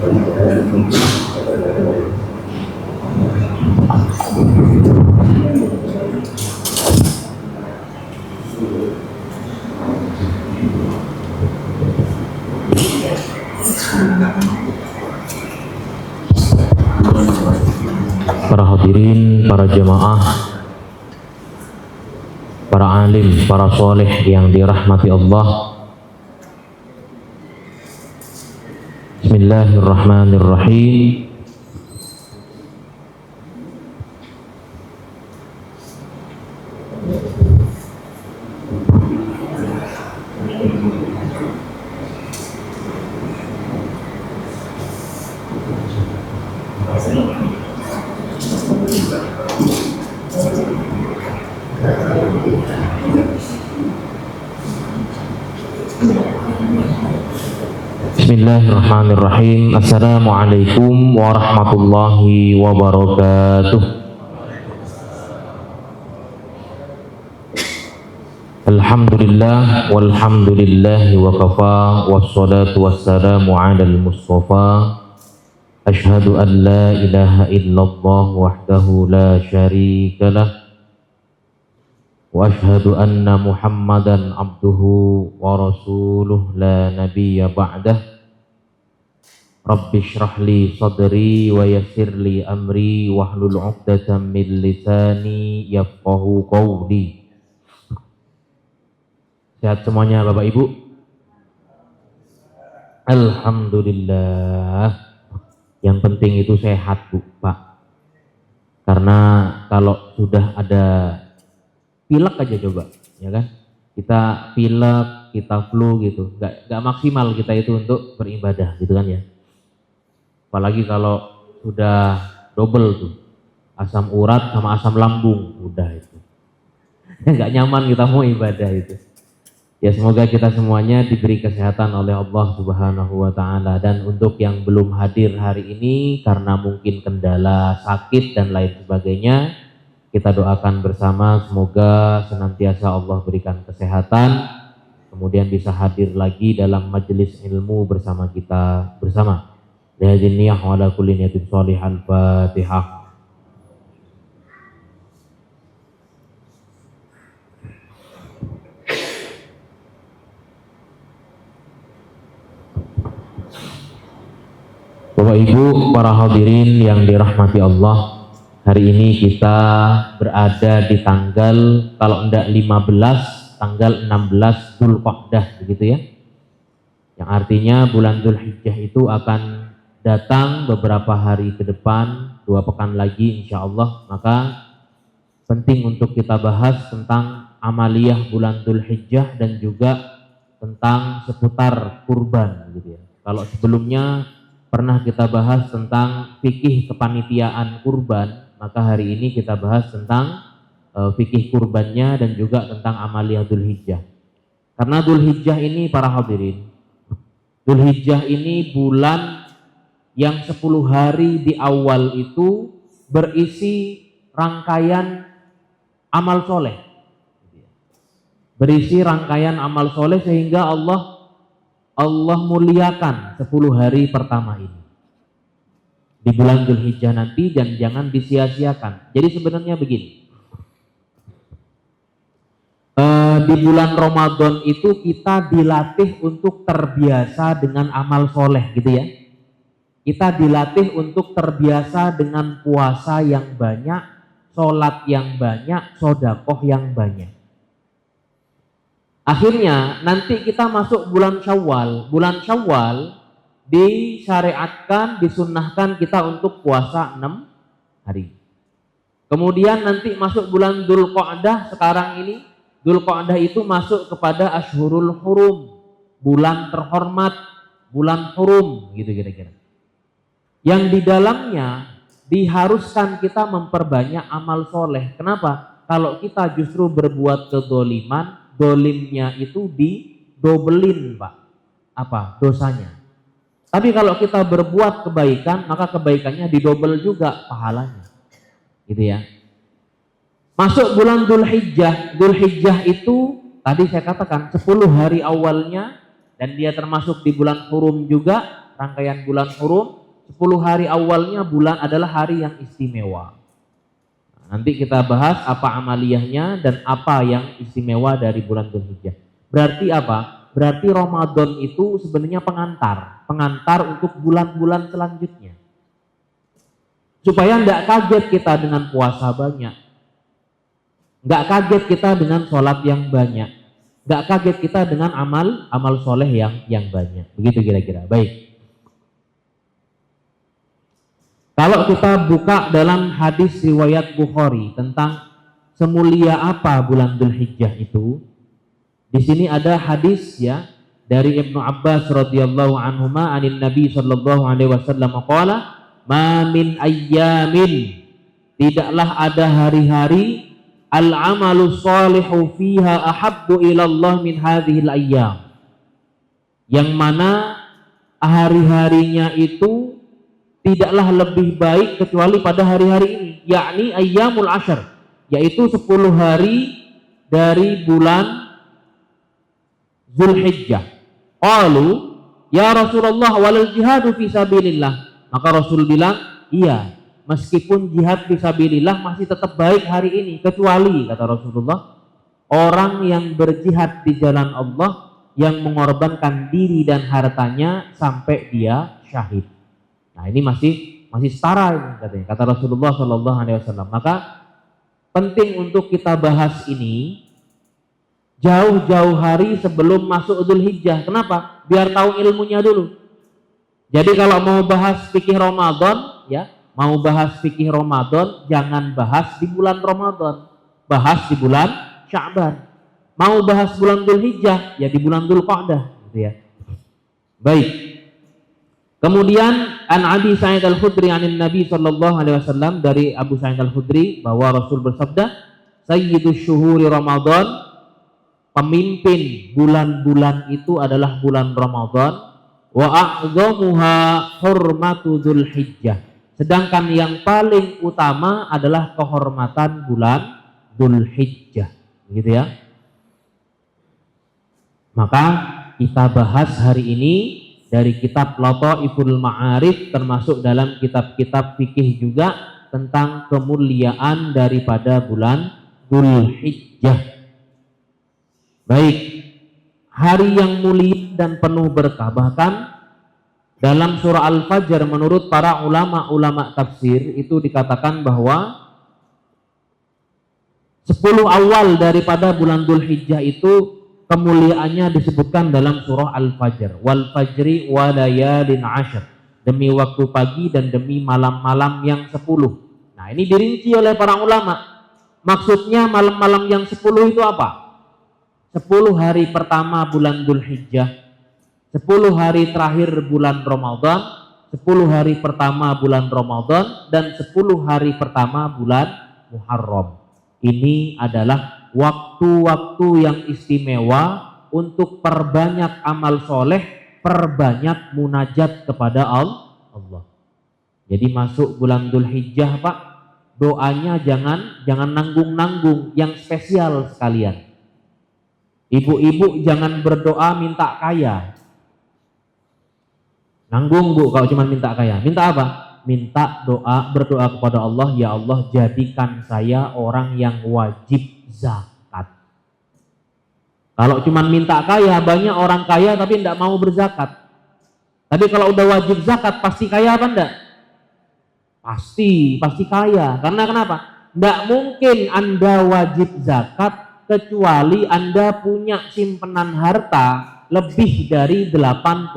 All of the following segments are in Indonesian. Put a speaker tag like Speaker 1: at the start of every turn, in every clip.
Speaker 1: Para hadirin, para jemaah, para alim, para soleh yang dirahmati Allah. Bismillahirrahmanirrahim. Bismillahirrahmanirrahim. Assalamualaikum warahmatullahi wabarakatuh. Alhamdulillah walhamdulillahi wa kafa, wassalatu wassalamu ala al-mustafa. Ashhadu an la ilaha illallah wahdahu la syarika lah, wa ashhadu anna Muhammadan abduhu wa rasuluh la nabiyya ba'dah. Rabbi shrah li sadri wa yassir li amri wahlul 'uqdatam min lisani yafqahu qawli. Sehat semuanya Bapak Ibu? Alhamdulillah. Yang penting itu sehat Bu, Pak. Karena kalau sudah ada pilek aja coba, ya kan? Kita pilek, kita flu gitu, nggak maksimal kita itu untuk beribadah gitu kan ya. Apalagi kalau sudah double tuh, asam urat sama asam lambung, udah itu. Nggak nyaman kita mau ibadah itu. Ya semoga kita semuanya diberi kesehatan oleh Allah Subhanahu wa Ta'ala. Dan untuk yang belum hadir hari ini karena mungkin kendala sakit dan lain sebagainya, kita doakan bersama semoga senantiasa Allah berikan kesehatan, kemudian bisa hadir lagi dalam majelis ilmu bersama kita bersama. Lihadin niyah wa ala kulli niyatin sholihah. Al-Fatihah. Bapak Ibu, para hadirin yang dirahmati Allah, hari ini kita berada di tanggal, kalau enggak 15, tanggal 16 Dzulqa'dah begitu ya. Yang artinya bulan Dzulhijjah itu akan datang beberapa hari ke depan, 2 pekan lagi insya Allah. Maka penting untuk kita bahas tentang amaliyah bulan Dzulhijjah dan juga tentang seputar kurban gitu ya. Kalau sebelumnya pernah kita bahas tentang fikih kepanitiaan kurban, maka hari ini kita bahas tentang fikih kurbannya dan juga tentang amaliyah Dzulhijjah. Karena Dzulhijjah ini para hadirin, Dzulhijjah ini bulan yang 10 hari di awal itu berisi rangkaian amal soleh. Berisi rangkaian amal soleh sehingga Allah muliakan 10 hari pertama ini di bulan Dzulhijjah nanti, dan jangan disia-siakan. Jadi sebenarnya begini, di bulan Ramadan itu kita dilatih untuk terbiasa dengan amal soleh gitu ya. Kita dilatih untuk terbiasa dengan puasa yang banyak, sholat yang banyak, sedekah yang banyak. Akhirnya nanti kita masuk bulan Syawal. Bulan Syawal disyariatkan, disunnahkan kita untuk puasa 6 hari. Kemudian nanti masuk bulan Dzulqa'dah sekarang ini. Dzulqa'dah itu masuk kepada Ashhurul Hurum, bulan terhormat, bulan hurum gitu kira-kira. Yang di dalamnya diharuskan kita memperbanyak amal soleh. Kenapa? Kalau kita justru berbuat kezaliman, dolimnya itu didobelin Pak, dosanya. Tapi kalau kita berbuat kebaikan, maka kebaikannya didobel juga pahalanya, gitu ya. Masuk bulan Dzulhijjah. Dzulhijjah itu tadi saya katakan 10 hari awalnya, dan dia termasuk di bulan hurum juga. rangkaian bulan hurum, 10 hari awalnya bulan adalah hari yang istimewa. Nanti kita bahas apa amaliyahnya dan apa yang istimewa dari bulan Dzulhijjah. Berarti apa? Berarti Ramadan itu sebenarnya pengantar untuk bulan-bulan selanjutnya. Supaya enggak kaget kita dengan puasa banyak. Enggak kaget kita dengan sholat yang banyak. Enggak kaget kita dengan amal soleh yang banyak. Begitu kira-kira. Baik. Kalau kita buka dalam hadis riwayat Bukhari tentang semulia apa bulan Dzulhijjah itu, di sini ada hadis ya dari Ibnu Abbas radhiyallahu anhuma anin Nabi sallallahu alaihi wasallam qala, "Ma min ayyamin," tidaklah ada hari-hari, "al-amalu shalihu fiha ahabbu ila Allah min hadhil ayyam," yang mana hari-harinya itu tidaklah lebih baik kecuali pada hari-hari ini, yakni ayyamul ashar, yaitu 10 hari dari bulan Dzulhijjah. Qalu, ya Rasulullah, walal jihadu fi sabilillah. Maka Rasul bilang, iya, meskipun jihad fi sabilillah masih tetap baik hari ini, kecuali, kata Rasulullah, orang yang berjihad di jalan Allah, yang mengorbankan diri dan hartanya sampai dia syahid. Nah, ini masih setara ini katanya, kata Rasulullah Shallallahu Alaihi Wasallam. Maka penting untuk kita bahas ini jauh-jauh hari sebelum masuk Dzulhijjah. Kenapa? Biar tahu ilmunya dulu. Jadi kalau mau bahas fikih Ramadan, ya, mau bahas fikih Ramadan, jangan bahas di bulan Ramadan, bahas di bulan Sya'ban. Mau bahas bulan Dzulhijjah, ya di bulan Dzulqa'dah, gitu ya. Baik. Kemudian an Abi Sa'id Al-Khudri anin Nabi sallallahu alaihi wasallam, dari Abu Sa'id Al-Khudri bahwa Rasul bersabda, "Sayyidus syuhuri Ramadan," pemimpin bulan-bulan itu adalah bulan Ramadan, wa a'dhamuha hurmatu Dzulhijjah. Sedangkan yang paling utama adalah kehormatan bulan Dzulhijjah. Gitu ya. Maka kita bahas hari ini dari kitab Lataiful Ma'arif, termasuk dalam kitab-kitab fikih juga tentang kemuliaan daripada bulan Dzulhijjah. Baik, hari yang mulia dan penuh berkah. Bahkan dalam surah Al-Fajr menurut para ulama tafsir itu dikatakan bahwa 10 awal daripada bulan Dzulhijjah itu kemuliaannya disebutkan dalam surah Al-Fajr. Wal fajri wa layalin 'ashr. Demi waktu pagi dan demi malam-malam yang 10. Nah, ini dirinci oleh para ulama. Maksudnya malam-malam yang 10 itu apa? 10 hari pertama bulan Dzulhijjah, 10 hari terakhir bulan Ramadan, 10 hari pertama bulan Ramadan, dan 10 hari pertama bulan Muharram. Ini adalah waktu-waktu yang istimewa untuk perbanyak amal soleh, perbanyak munajat kepada Allah. Jadi masuk bulan Dzulhijjah, Pak, doanya jangan nanggung-nanggung, yang spesial sekalian. Ibu-ibu jangan berdoa minta kaya. Nanggung, Bu, kalau cuma minta kaya. Minta apa? Minta berdoa kepada Allah, ya Allah, jadikan saya orang yang wajib zakat. Kalau cuma minta kaya, banyak orang kaya tapi tidak mau berzakat. Tapi kalau udah wajib zakat, pasti kaya apa enggak? Pasti kaya. Karena kenapa? Tidak mungkin Anda wajib zakat kecuali Anda punya simpenan harta lebih dari 85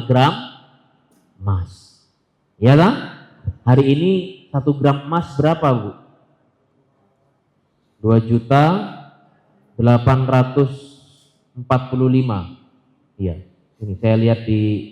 Speaker 1: gram emas. Ya kan? Hari ini 1 gram emas berapa, Bu? 2.845. Iya. Ini saya lihat di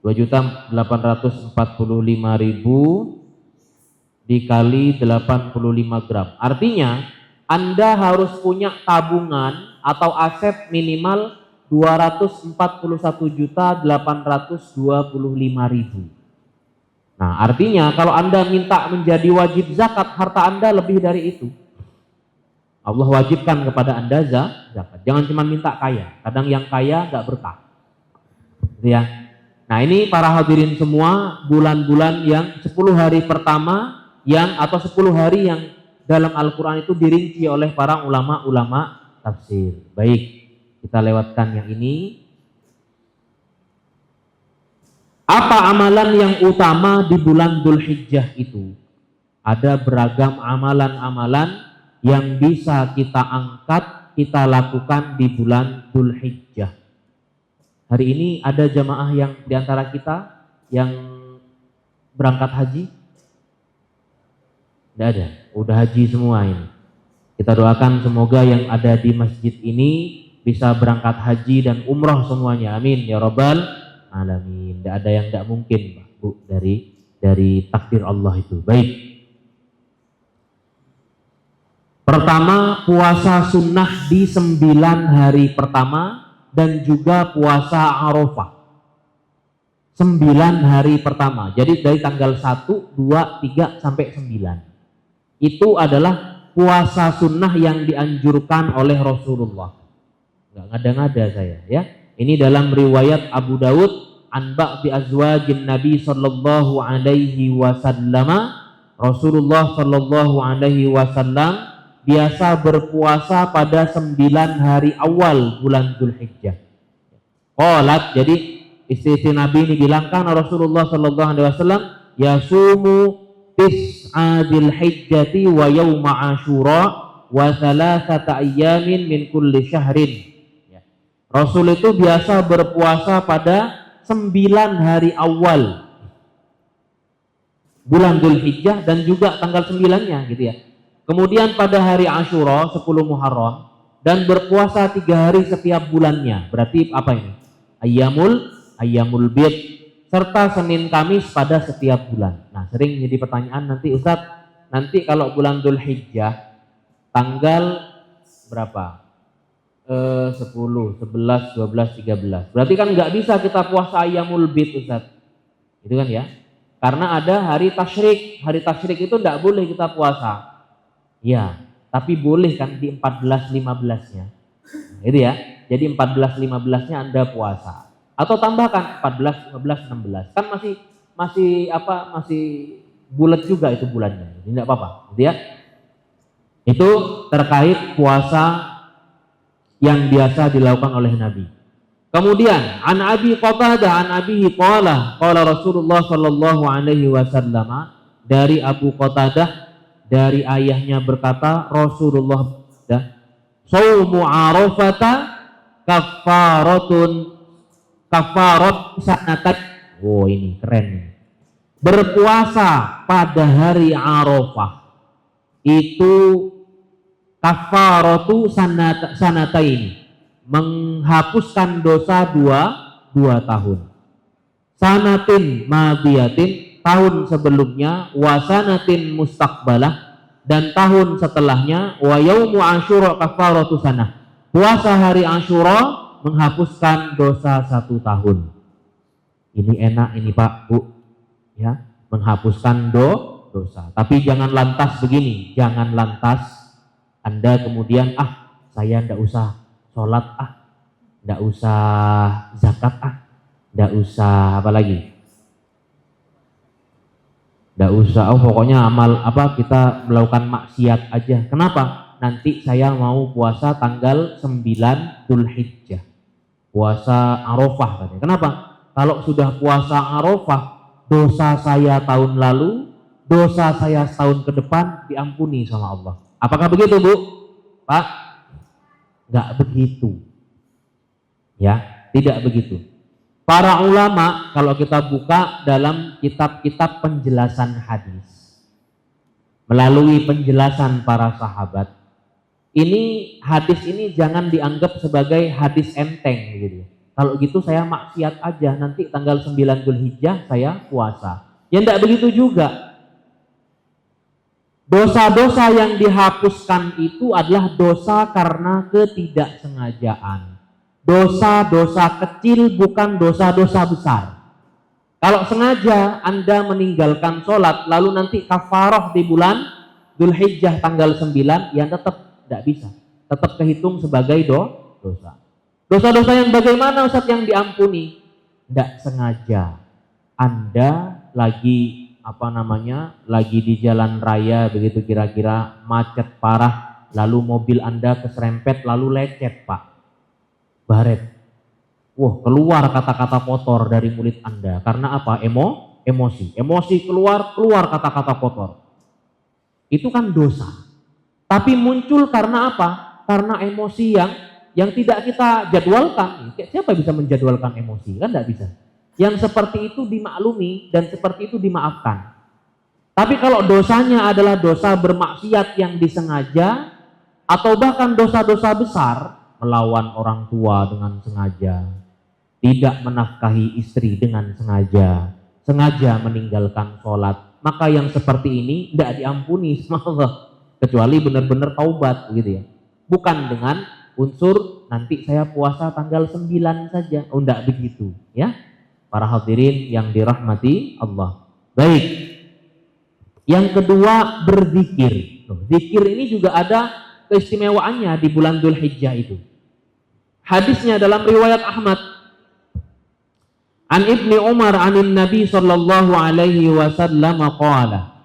Speaker 1: 2.845.000 dikali 85 gram. Artinya Anda harus punya tabungan atau aset minimal 241.825.000. Nah, artinya kalau Anda minta menjadi wajib zakat, harta Anda lebih dari itu. Allah wajibkan kepada Anda zakat. Jangan cuma minta kaya. Kadang yang kaya nggak berkah. Ya. Nah ini para hadirin semua, bulan-bulan yang 10 hari pertama atau 10 hari yang dalam Al-Quran itu dirinci oleh para ulama-ulama tafsir. Baik, kita lewatkan yang ini. Apa amalan yang utama di bulan Dzulhijjah itu? Ada beragam amalan-amalan yang bisa kita angkat, kita lakukan di bulan Dzulhijjah. Hari ini ada jamaah yang diantara kita yang berangkat haji? Tidak ada, udah haji semua ini. Kita doakan semoga yang ada di masjid ini bisa berangkat haji dan umroh semuanya. Amin ya rabbal alamin. Tidak ada yang tidak mungkin, Bu, dari takdir Allah itu. Baik. Pertama, puasa sunnah di 9 hari pertama dan juga puasa Arafah 9 hari pertama. Jadi dari tanggal 1, 2, 3 sampai 9. Itu adalah puasa sunnah yang dianjurkan oleh Rasulullah. Enggak ngada-ngada saya ya. Ini dalam riwayat Abu Dawud an ba'di azwajin Nabi sallallahu alaihi wasallam. Rasulullah sallallahu alaihi wasallam biasa berpuasa pada 9 hari awal bulan Dzulhijjah. Qalat, jadi istri Nabi ini bilang, kan Rasulullah sallallahu alaihi wasallam yasumu tis'a Dzulhijjati wa yauma Asyura wa thalathata ayyamin min kulli syahrin. Rasul itu biasa berpuasa pada 9 hari awal bulan Dzulhijjah dan juga tanggal 9-nya gitu ya. Kemudian pada hari Asyura 10 Muharram dan berpuasa 3 hari setiap bulannya. Berarti apa ini? Ayyamul Bid serta Senin Kamis pada setiap bulan. Nah, sering jadi pertanyaan nanti Ustaz, nanti kalau bulan Dzulhijjah tanggal berapa? 10, 11, 12, 13. Berarti kan nggak bisa kita puasa Ayyamul Bid Ustaz. Itu kan ya? Karena ada hari tasyrik. Hari tasyrik itu nggak boleh kita puasa. Ya, tapi boleh kan di 14-15-nya. Itu ya. Jadi 14-15-nya Anda puasa. Atau tambahkan 14-15-16. Kan masih bulat juga itu bulannya. Jadi enggak apa-apa, gitu ya. Itu terkait puasa yang biasa dilakukan oleh Nabi. Kemudian an Abi Qatadah an Abi qala Rasulullah sallallahu alaihi wasallam, dari Abu Qatadah dari ayahnya berkata, Rasulullah saumu Arafata kafarat sanatan. Oh, ini keren. Berpuasa pada hari Arafah itu kafaratu sanatain, menghapuskan dosa dua tahun. Sanatin madiyatin, tahun sebelumnya, wasanatin mustaqbalah, dan tahun setelahnya, wa yaumu Asyura kafaratu sanah. Puasa hari Asyura menghapuskan dosa 1 tahun. Ini enak ini Pak, Bu. Ya, menghapuskan dosa. Tapi jangan lantas begini, jangan lantas Anda kemudian saya ndak usah sholat, ndak usah zakat, ndak usah apa lagi? Nggak usah, pokoknya amal kita melakukan maksiat aja. Kenapa? Nanti saya mau puasa tanggal 9 Dzulhijjah. Puasa Arafah katanya. Kenapa? Kalau sudah puasa Arafah, dosa saya tahun lalu, dosa saya setahun ke depan diampuni sama Allah. Apakah begitu, Bu? Pak? Nggak begitu. Ya, tidak begitu. Para ulama kalau kita buka dalam kitab-kitab penjelasan hadis, melalui penjelasan para sahabat, hadis ini jangan dianggap sebagai hadis enteng gitu. Kalau gitu saya maksiat aja, nanti tanggal 9 Dzulhijjah saya puasa. Ya enggak begitu juga. Dosa-dosa yang dihapuskan itu adalah dosa karena ketidaksengajaan. Dosa-dosa kecil, bukan dosa-dosa besar. Kalau sengaja Anda meninggalkan sholat lalu nanti kafarah di bulan Dzulhijjah tanggal 9, ya tetap tidak bisa. Tetap kehitung sebagai dosa. Dosa-dosa yang bagaimana Ustaz yang diampuni? tidak sengaja Anda lagi lagi di jalan raya begitu, kira-kira macet parah, lalu mobil Anda keserempet lalu lecet Pak, baret, keluar kata-kata kotor dari mulut Anda karena apa? Emosi keluar kata-kata kotor, itu kan dosa. Tapi muncul karena apa? Karena emosi yang tidak kita jadwalkan. Siapa bisa menjadwalkan emosi? Kan tidak bisa. Yang seperti itu dimaklumi dan seperti itu dimaafkan. Tapi kalau dosanya adalah dosa bermaksiat yang disengaja, atau bahkan dosa-dosa besar, melawan orang tua dengan sengaja, tidak menafkahi istri dengan sengaja meninggalkan sholat, maka yang seperti ini tidak diampuni sama Allah, kecuali benar-benar taubat gitu ya. Bukan dengan unsur nanti saya puasa tanggal 9 saja. Tidak begitu ya. Para hadirin yang dirahmati Allah. Baik. Yang kedua, berzikir. Zikir ini juga ada keistimewaannya di bulan Dzulhijjah itu. Hadisnya dalam riwayat Ahmad. An Ibni Umar anin Nabi sallallahu alaihi wasallam qala.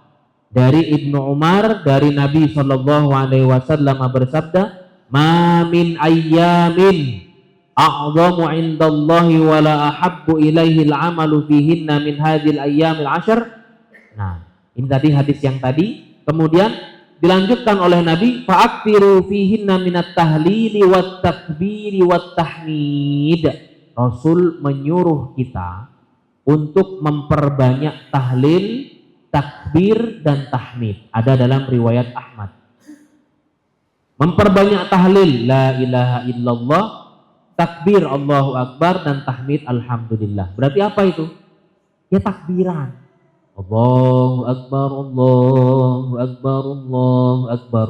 Speaker 1: Dari Ibnu Umar, dari Nabi sallallahu alaihi wasallam bersabda, "Ma min ayyamin a'zamu 'indallahi wa la ahabbu ilaihi al-'amalu fihinna min hadhil ayyamil 'ashr." Nah, ini tadi hadis yang tadi. Kemudian dilanjutkan oleh Nabi, "Fa'aktsiru fihinna minat tahlili wat takbiri wat tahmid." Rasul menyuruh kita untuk memperbanyak tahlil, takbir dan tahmid. Ada dalam riwayat Ahmad. Memperbanyak tahlil la ilaha illallah, takbir Allahu Akbar dan tahmid alhamdulillah. Berarti apa itu? Ya takbiran. Allahu Akbar, Allahu Akbar, Allahu Akbar.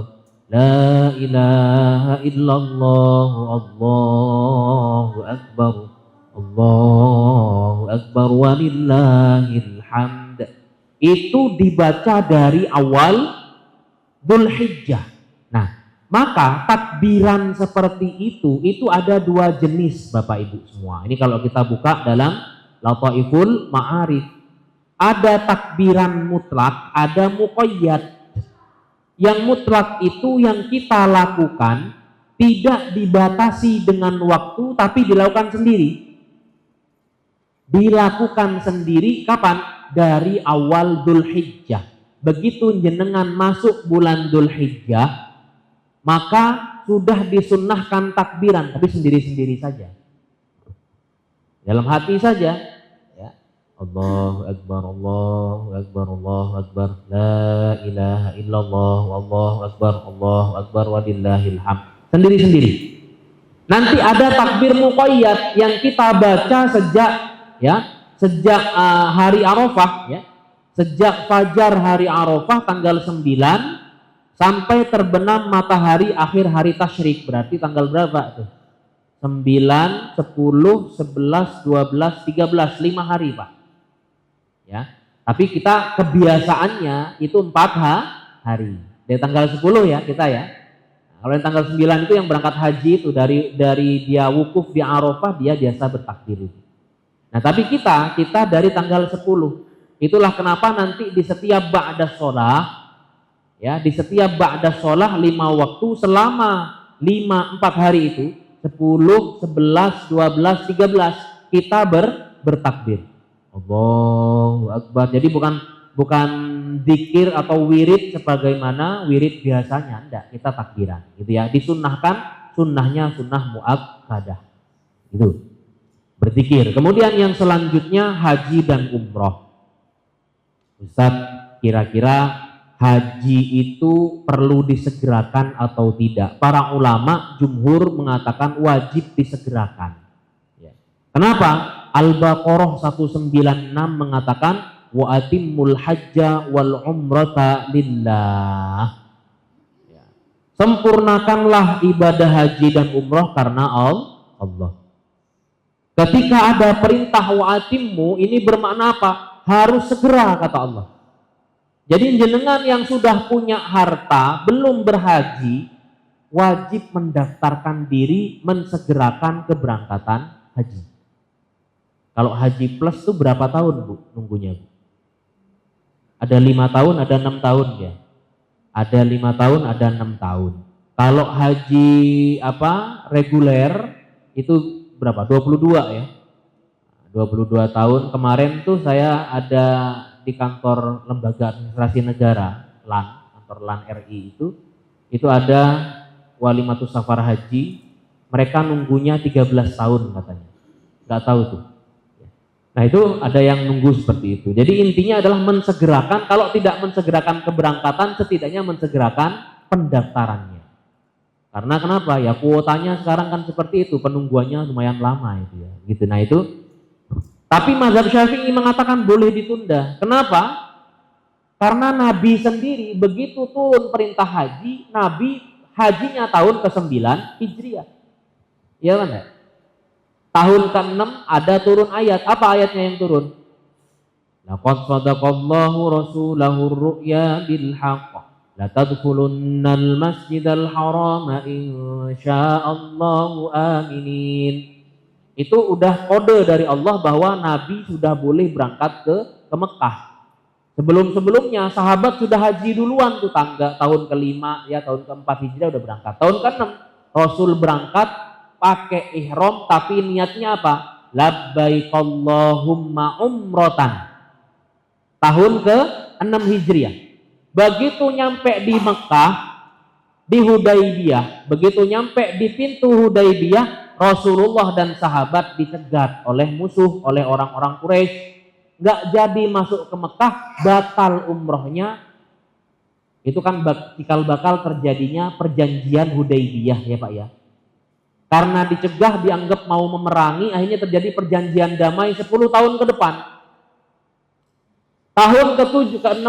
Speaker 1: La ilaha illallah, Allahu Akbar, Allahu Akbar walillahil hamd. Itu dibaca dari awal Dzulhijjah. Nah, maka takbiran seperti itu ada dua jenis Bapak Ibu semua. Ini kalau kita buka dalam Lataiful Ma'arif. Ada takbiran mutlak, ada muqayyad. Yang mutlak itu yang kita lakukan tidak dibatasi dengan waktu, tapi dilakukan sendiri. Dilakukan sendiri kapan? Dari awal Dzulhijjah. Begitu jenengan masuk bulan Dzulhijjah, maka sudah disunnahkan takbiran, tapi sendiri-sendiri saja. Dalam hati saja. Allahu Akbar, Allahu Akbar, Allahu Akbar, la ilaha illallah, Allahu Akbar walillahil hamd. Sendiri-sendiri. Nanti ada takbir muqayyad yang kita baca sejak hari Arafah ya. Sejak fajar hari Arafah tanggal 9 sampai terbenam matahari akhir hari tasyrik. Berarti tanggal berapa tuh? 9, 10, 11, 12, 13, 5 hari Pak. Ya, tapi kita kebiasaannya itu 4 hari. Dari tanggal 10 ya kita ya. Nah, kalau yang tanggal 9 itu yang berangkat haji itu dari dia wukuf di Arafah dia biasa bertakbir itu. Nah, tapi kita dari tanggal 10. Itulah kenapa nanti di setiap ba'da shalah ya, di setiap ba'da shalah 5 waktu selama 4 hari itu 10, 11, 12, 13 kita bertakbir. Allahu Akbar. Jadi bukan zikir atau wirid sebagaimana wirid biasanya, enggak, kita takbiran gitu ya. Disunnahkan, sunnahnya sunnah muakkadah. Gitu. Berzikir. Kemudian yang selanjutnya haji dan umroh. Ustaz, kira-kira haji itu perlu disegerakan atau tidak? Para ulama jumhur mengatakan wajib disegerakan. Ya. Kenapa? Al-Baqarah 196 mengatakan wa atimmul hajja wal umrata lillah. Ya. Sempurnakanlah ibadah haji dan umrah karena Allah. Ketika ada perintah wa atimmu, ini bermakna apa? Harus segera kata Allah. Jadi jenengan yang sudah punya harta belum berhaji wajib mendaftarkan diri mensegerakan keberangkatan haji. Kalau haji plus tuh berapa tahun Bu nunggunya Bu? Ada 5 tahun, ada 6 tahun ya. Ada 5 tahun, ada 6 tahun. Kalau haji reguler itu berapa? 22 ya. 22 tahun. Kemarin tuh saya ada di kantor Lembaga Administrasi Negara, LAN, kantor LAN RI itu ada Walimatus Safar Haji, mereka nunggunya 13 tahun katanya. Nggak tahu tuh. Nah itu ada yang nunggu seperti itu. Jadi intinya adalah mensegerakan, kalau tidak mensegerakan keberangkatan, setidaknya mensegerakan pendaftarannya. Karena kenapa? Ya kuotanya sekarang kan seperti itu, penungguannya lumayan lama itu ya. Gitu. Nah itu. Tapi mazhab Syafi'i mengatakan boleh ditunda. Kenapa? Karena Nabi sendiri begitu turun perintah haji, Nabi hajinya tahun ke-9 Hijriah. Iya kan? Tahun ke-6 ada turun ayat. Apa ayatnya yang turun? Laqad sadaqallahu rasulahu ar-ru'ya bil haqq. La tadkhulunnal masjidal harama insyaallahu aminin. Itu udah kode dari Allah bahwa Nabi sudah boleh berangkat ke Mekah. Sebelum-sebelumnya sahabat sudah haji duluan tuh tahun ke-5 ya, tahun ke-4 Hijriah udah berangkat. Tahun ke-6 Rasul berangkat pakai ihram tapi niatnya apa? Labbaik Allahumma umratan. Tahun ke-6 Hijriah. Begitu nyampe di Mekah, di Hudaybiyah, begitu nyampe di pintu Hudaybiyah, Rasulullah dan sahabat dicegat oleh musuh, oleh orang-orang Quraisy, nggak jadi masuk ke Mekah, batal umrohnya. Itu kan cikal bakal terjadinya perjanjian Hudaybiyah ya Pak ya. Karena dicegah, dianggap mau memerangi, akhirnya terjadi perjanjian damai 10 tahun ke depan. Tahun ke-7 ke-6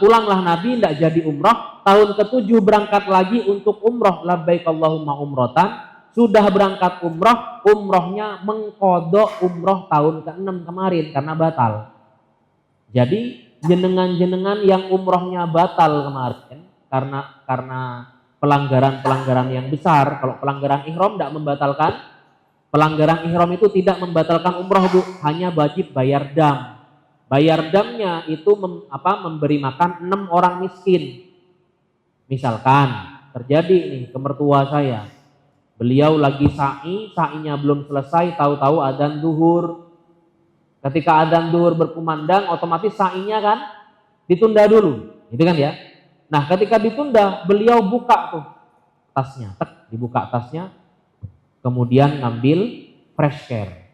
Speaker 1: pulanglah Nabi, tidak jadi umroh. Tahun ke-7 berangkat lagi untuk umroh, labbaik Allahumma umrotan. Sudah berangkat umroh, umrohnya mengkodok umroh tahun ke-6 kemarin karena batal. Jadi jenengan-jenengan yang umrohnya batal kemarin karena pelanggaran-pelanggaran yang besar. Kalau pelanggaran ihram tidak membatalkan, pelanggaran ihram itu tidak membatalkan umroh Bu, hanya wajib bayar dam. Bayar damnya itu memberi makan 6 orang miskin. Misalkan terjadi nih ke mertua saya, beliau lagi sa'inya belum selesai, tahu-tahu adzan zuhur. Ketika adzan zuhur berkumandang, otomatis sa'inya kan ditunda dulu, gitu kan ya. Nah, ketika ditunda, beliau buka tuh tasnya, dibuka tasnya, kemudian ngambil fresh care.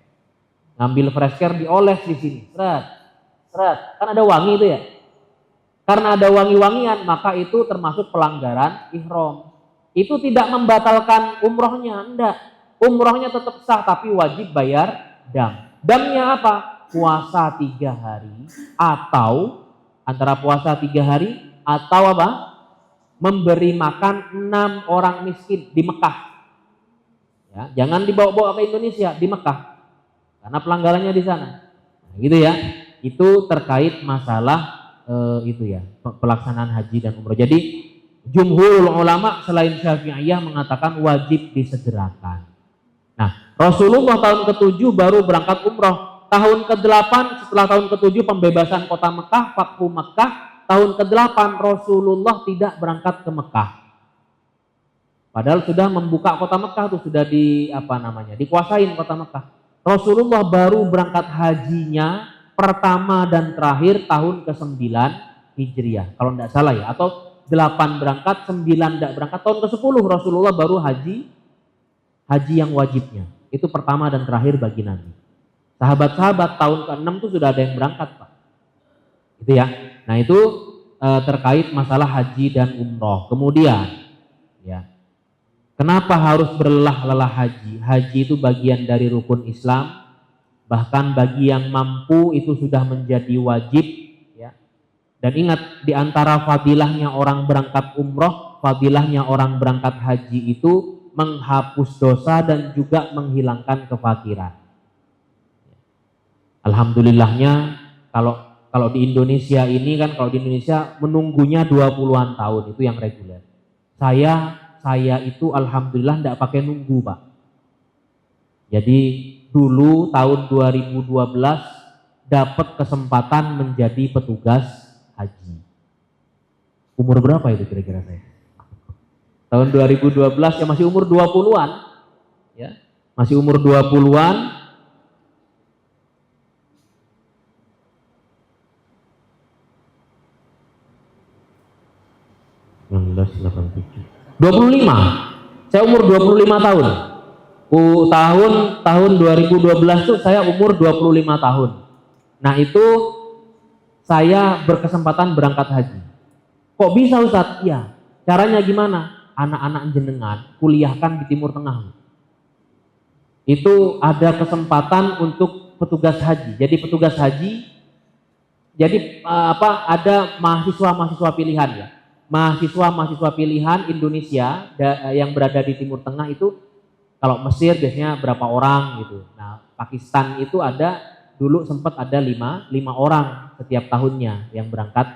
Speaker 1: Ngambil fresh care dioles di sini, seret, kan ada wangi itu ya. Karena ada wangi-wangian, maka itu termasuk pelanggaran ihram. Itu tidak membatalkan umrohnya, enggak. Umrohnya tetap sah, tapi wajib bayar dam. Damnya apa? Puasa 3 hari, atau antara puasa 3 hari, atau apa? Memberi makan 6 orang miskin di Mekah. Ya, jangan dibawa-bawa ke Indonesia, di Mekah. Karena pelanggarannya di sana. Nah, gitu ya. Itu terkait masalah itu ya, pelaksanaan haji dan umroh. Jadi jumhur ulama selain Syafi'iyah mengatakan wajib disegerakan. Nah, Rasulullah tahun ke-7 baru berangkat umroh. Tahun ke-8 setelah tahun ke-7 pembebasan kota Mekah, Fathu Mekah, tahun ke-8 Rasulullah tidak berangkat ke Mekah. Padahal sudah membuka kota Mekah tuh, sudah dikuasain kota Mekah. Rasulullah baru berangkat hajinya pertama dan terakhir tahun ke-9 Hijriah, kalau tidak salah ya, atau 8 berangkat, 9 tidak berangkat. Tahun ke-10 Rasulullah baru haji yang wajibnya. Itu pertama dan terakhir bagi Nabi. Sahabat-sahabat tahun ke-6 itu sudah ada yang berangkat Pak. Gitu ya. Nah itu terkait masalah haji dan umroh. Kemudian ya, kenapa harus berlelah-lelah haji? Haji itu bagian dari rukun Islam. Bahkan bagi yang mampu itu sudah menjadi wajib ya. Dan ingat, di antara fadilahnya orang berangkat umroh, fadilahnya orang berangkat haji itu menghapus dosa dan juga menghilangkan kefakiran. Alhamdulillahnya kalau di Indonesia ini kan, kalau di Indonesia menunggunya 20-an tahun itu yang reguler. Saya itu alhamdulillah tidak pakai nunggu Pak. Jadi dulu tahun 2012 dapat kesempatan menjadi petugas haji. Umur berapa itu kira-kira saya? Tahun 2012 ya masih umur 20-an. Ya, masih umur 20-an. 25. Saya umur 25 tahun. Tahun 2012 itu saya umur 25 tahun. Nah, itu saya berkesempatan berangkat haji. Kok bisa Ustadz? Iya. Caranya gimana? Anak-anak jenengan kuliahkan di Timur Tengah. Itu ada kesempatan untuk petugas haji. Jadi petugas haji, jadi ada mahasiswa pilihan ya. Mahasiswa pilihan Indonesia yang berada di Timur Tengah itu, kalau Mesir biasanya berapa orang gitu. Nah, Pakistan itu ada dulu sempat ada 5 orang setiap tahunnya yang berangkat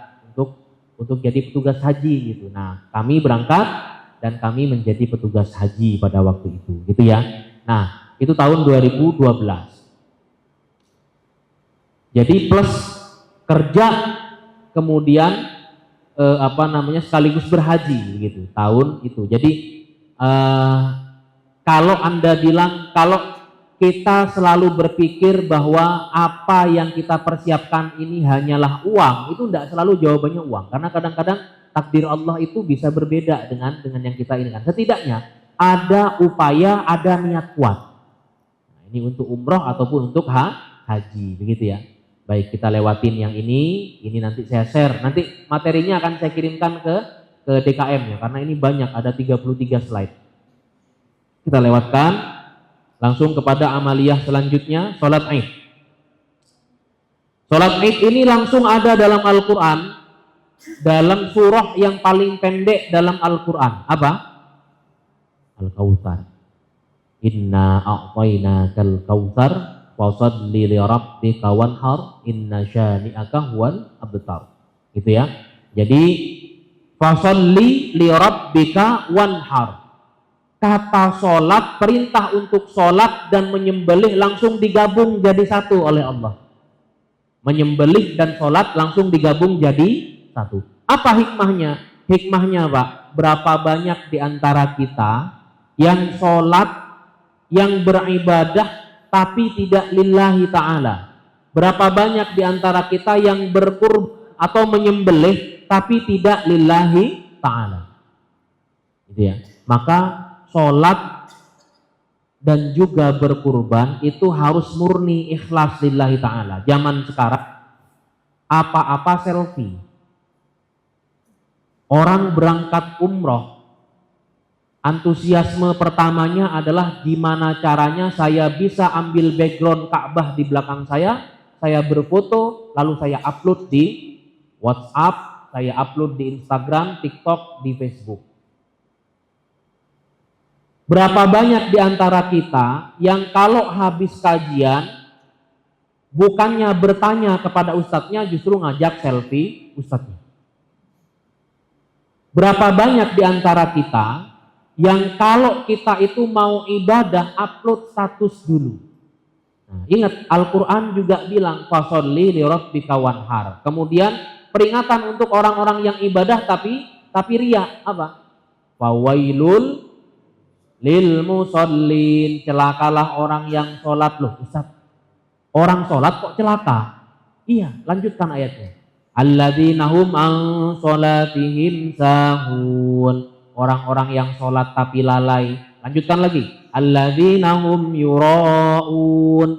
Speaker 1: untuk jadi petugas haji gitu. Nah, kami berangkat dan kami menjadi petugas haji pada waktu itu, gitu ya. Nah, itu tahun 2012. Jadi plus kerja kemudian sekaligus berhaji gitu tahun itu. Jadi kalau Anda bilang, kalau kita selalu berpikir bahwa apa yang kita persiapkan ini hanyalah uang, itu tidak selalu jawabannya uang, karena kadang-kadang takdir Allah itu bisa berbeda dengan yang kita inginkan. Setidaknya ada upaya, ada niat kuat. Nah, ini untuk umroh ataupun untuk haji, begitu ya. Baik, kita lewatin yang ini nanti saya share. Nanti materinya akan saya kirimkan ke DKM ya, karena ini banyak, ada 33 slide. Kita lewatkan langsung kepada amaliyah selanjutnya, sholat Id. Sholat Id ini langsung ada dalam Al-Quran, dalam surah yang paling pendek dalam Al-Quran. Apa? Al-Kautsar. Inna a'tainakal kautsar fasholli li rabbika wanhar inna syani'aka huwal abtar. Gitu ya. Jadi fasholli li rabbika wanhar. Kata sholat, perintah untuk sholat dan menyembelih langsung digabung jadi satu oleh Allah. Menyembelih dan sholat langsung digabung jadi satu. Apa hikmahnya? Hikmahnya Pak, berapa banyak di antara kita yang sholat, yang beribadah tapi tidak lillahi ta'ala. Berapa banyak di antara kita yang berkurban atau menyembelih tapi tidak lillahi ta'ala. Gitu ya. Maka sholat dan juga berkurban itu harus murni ikhlas lillahi ta'ala. Zaman sekarang apa-apa selfie. Orang berangkat umroh, antusiasme pertamanya adalah gimana caranya saya bisa ambil background Ka'bah di belakang saya berfoto, lalu saya upload di WhatsApp, saya upload di Instagram, TikTok, di Facebook. Berapa banyak di antara kita yang kalau habis kajian bukannya bertanya kepada ustadznya, justru ngajak selfie ustadznya. Berapa banyak di antara kita yang kalau kita itu mau ibadah upload status dulu. Nah, ingat Al-Quran juga bilang fasholli li rabbika wanhar. Kemudian peringatan untuk orang-orang yang ibadah tapi riya, apa? Fawailul lil musallin, celakalah orang yang sholat. Loh Ustaz, orang sholat kok celaka? Iya, lanjutkan ayatnya. Alladzina hum an sholatihim sahun, orang-orang yang sholat tapi lalai. Lanjutkan lagi. Alladzina hum yura'un,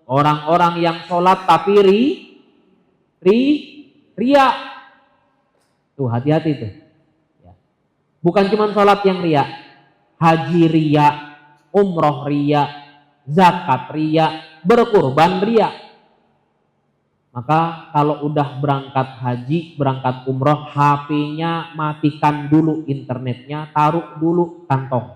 Speaker 1: orang-orang yang sholat tapi riya. Tuh hati-hati tuh. Bukan cuma sholat yang riya, haji riya, umroh riya, zakat riya, berkurban riya. Maka kalau udah berangkat haji, berangkat umroh, HP-nya matikan dulu internetnya, taruh dulu kantong.